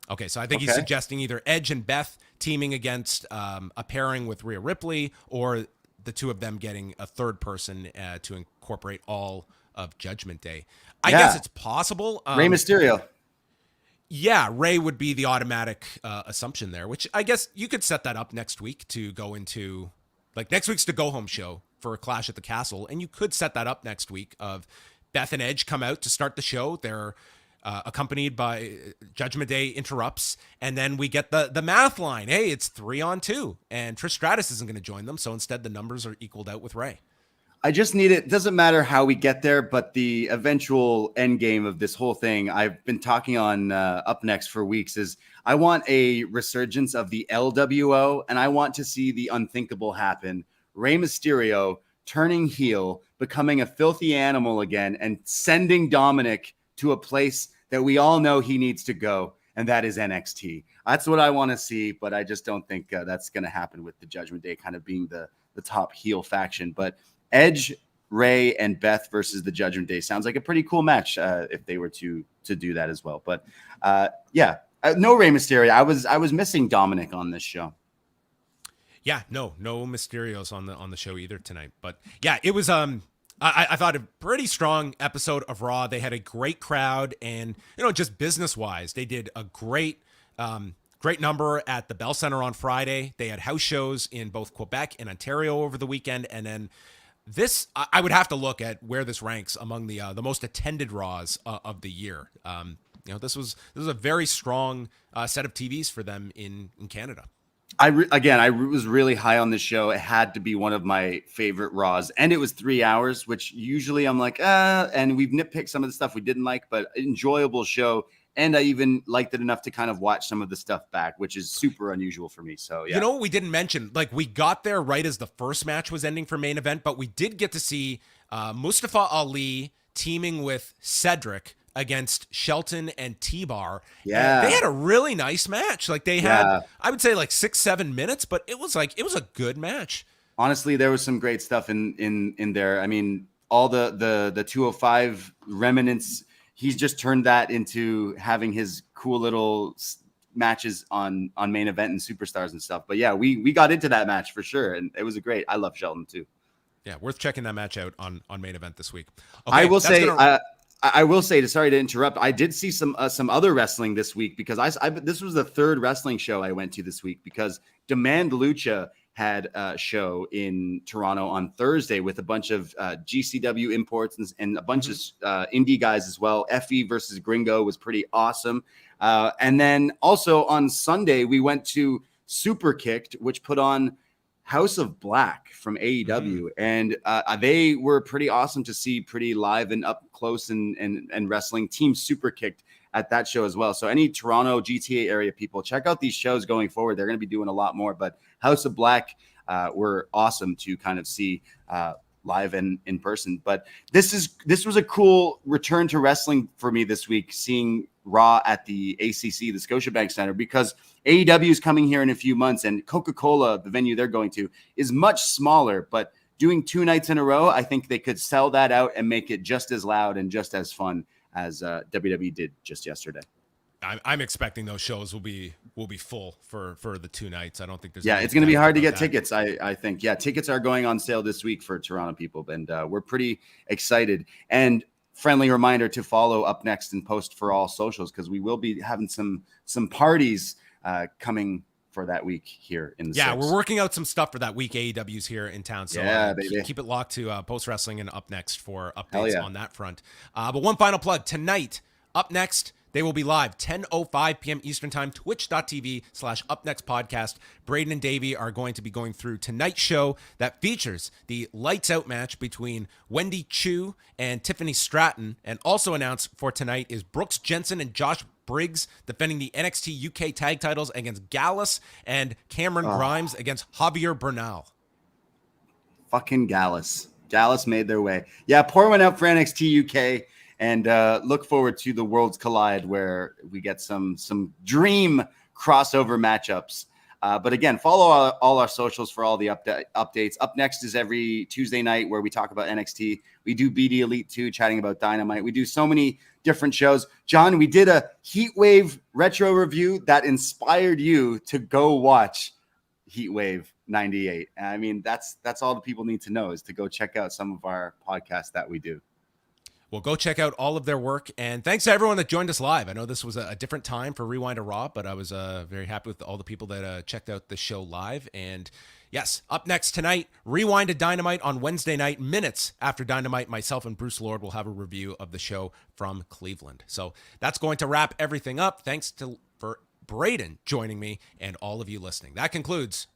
S1: Okay, so I think he's suggesting either Edge and Beth teaming against a pairing with Rhea Ripley, or the two of them getting a third person to incorporate all of Judgment Day. I guess it's possible.
S2: Rey Mysterio.
S1: Yeah, Rey would be the automatic assumption there, which I guess you could set that up next week to go into Like next week's the go home show for a Clash at the Castle, and you could set that up next week of Beth and Edge come out to start the show. They're accompanied by Judgment Day interrupts, and then we get the math line. Hey, it's 3-on-2, and Trish Stratus isn't going to join them, so instead the numbers are equaled out with Ray.
S2: I just need it. Doesn't matter how we get there, but the eventual end game of this whole thing, I've been talking on Up Next for weeks, is I want a resurgence of the LWO, and I want to see the unthinkable happen. Rey Mysterio turning heel, becoming a filthy animal again, and sending Dominic to a place that we all know he needs to go, and that is NXT. That's what I want to see, but I just don't think that's going to happen with the Judgment Day kind of being the top heel faction. But Edge, Ray, and Beth versus the Judgment Day sounds like a pretty cool match if they were to do that as well. But no Rey Mysterio. I was missing Dominic on this show.
S1: Yeah, no Mysterios on the show either tonight. But yeah, it was I thought a pretty strong episode of Raw. They had a great crowd, and just business wise, they did a great number at the Bell Center on Friday. They had house shows in both Quebec and Ontario over the weekend, and then this I would have to look at where this ranks among the most attended Raws of the year. This was a very strong set of TVs for them in Canada.
S2: I was really high on this show. It had to be one of my favorite Raws, and it was 3 hours, which usually I'm like, and we've nitpicked some of the stuff we didn't like, but enjoyable show. And I even liked it enough to kind of watch some of the stuff back, which is super unusual for me. So, yeah.
S1: What we didn't mention? Like, we got there right as the first match was ending for main event, but we did get to see Mustafa Ali teaming with Cedric against Shelton and T-Bar.
S2: Yeah.
S1: They had a really nice match. Like, they had, I would say, like 6-7 minutes, but it was a good match.
S2: Honestly, there was some great stuff in there. I mean, all the 205 remnants, he's just turned that into having his cool little matches on main event and superstars and stuff. But yeah, we got into that match for sure, and it was I love Shelton too.
S1: Yeah, worth checking that match out on main event this week. Okay,
S2: I will say, sorry to interrupt, I did see some other wrestling this week, because this was the third wrestling show I went to this week, because Demand Lucha had a show in Toronto on Thursday with a bunch of GCW imports and a bunch of indie guys as well. Effie versus Gringo was pretty awesome. And then also on Sunday, we went to Super Kicked, which put on House of Black from AEW. And they were pretty awesome to see, pretty live and up close and wrestling. Team Super Kicked at that show as well. So any Toronto GTA area people, check out these shows going forward. They're going to be doing a lot more, but House of Black were awesome to kind of see live and in person. But this was a cool return to wrestling for me this week, seeing Raw at the ACC, the Scotiabank Center, because AEW is coming here in a few months, and Coca-Cola, the venue they're going to, is much smaller, but doing 2 nights in a row, I think they could sell that out and make it just as loud and just as fun as WWE did just yesterday.
S1: I'm expecting those shows will be full for the 2 nights. I don't think there's
S2: it's going to be hard to get tickets. I think tickets are going on sale this week for Toronto people, and we're pretty excited. And friendly reminder to follow Up Next and post for all socials, because we will be having some parties coming for that week here in the
S1: We're working out some stuff for that week. AEW's here in town, so keep it locked to Post Wrestling and Up Next for updates on that front. But one final plug tonight, Up Next, they will be live 10:05 p.m. Eastern Time, twitch.tv/upnextpodcast. Braden and Davie are going to be going through tonight's show that features the lights out match between Wendy Chu and Tiffany Stratton. And also announced for tonight is Brooks Jensen and Josh Briggs defending the NXT UK tag titles against Gallus, and Cameron Grimes against Javier Bernal.
S2: Fucking Gallus. Gallus made their way. Yeah, pour one out for NXT UK. And look forward to the Worlds Collide, where we get some dream crossover matchups. But again, follow all our socials for all the updates. Up Next is every Tuesday night, where we talk about NXT. We do BD Elite 2, chatting about Dynamite. We do so many different shows. John, we did a Heatwave retro review that inspired you to go watch Heatwave 98. And I mean, that's all the people need to know, is to go check out some of our podcasts that we do.
S1: Well, go check out all of their work. And thanks to everyone that joined us live. I know this was a different time for Rewind to Raw, but I was very happy with all the people that checked out the show live. And yes, up next tonight, Rewind to Dynamite on Wednesday night. Minutes after Dynamite, myself and Bruce Lord will have a review of the show from Cleveland. So that's going to wrap everything up. Thanks for Braden joining me and all of you listening. That concludes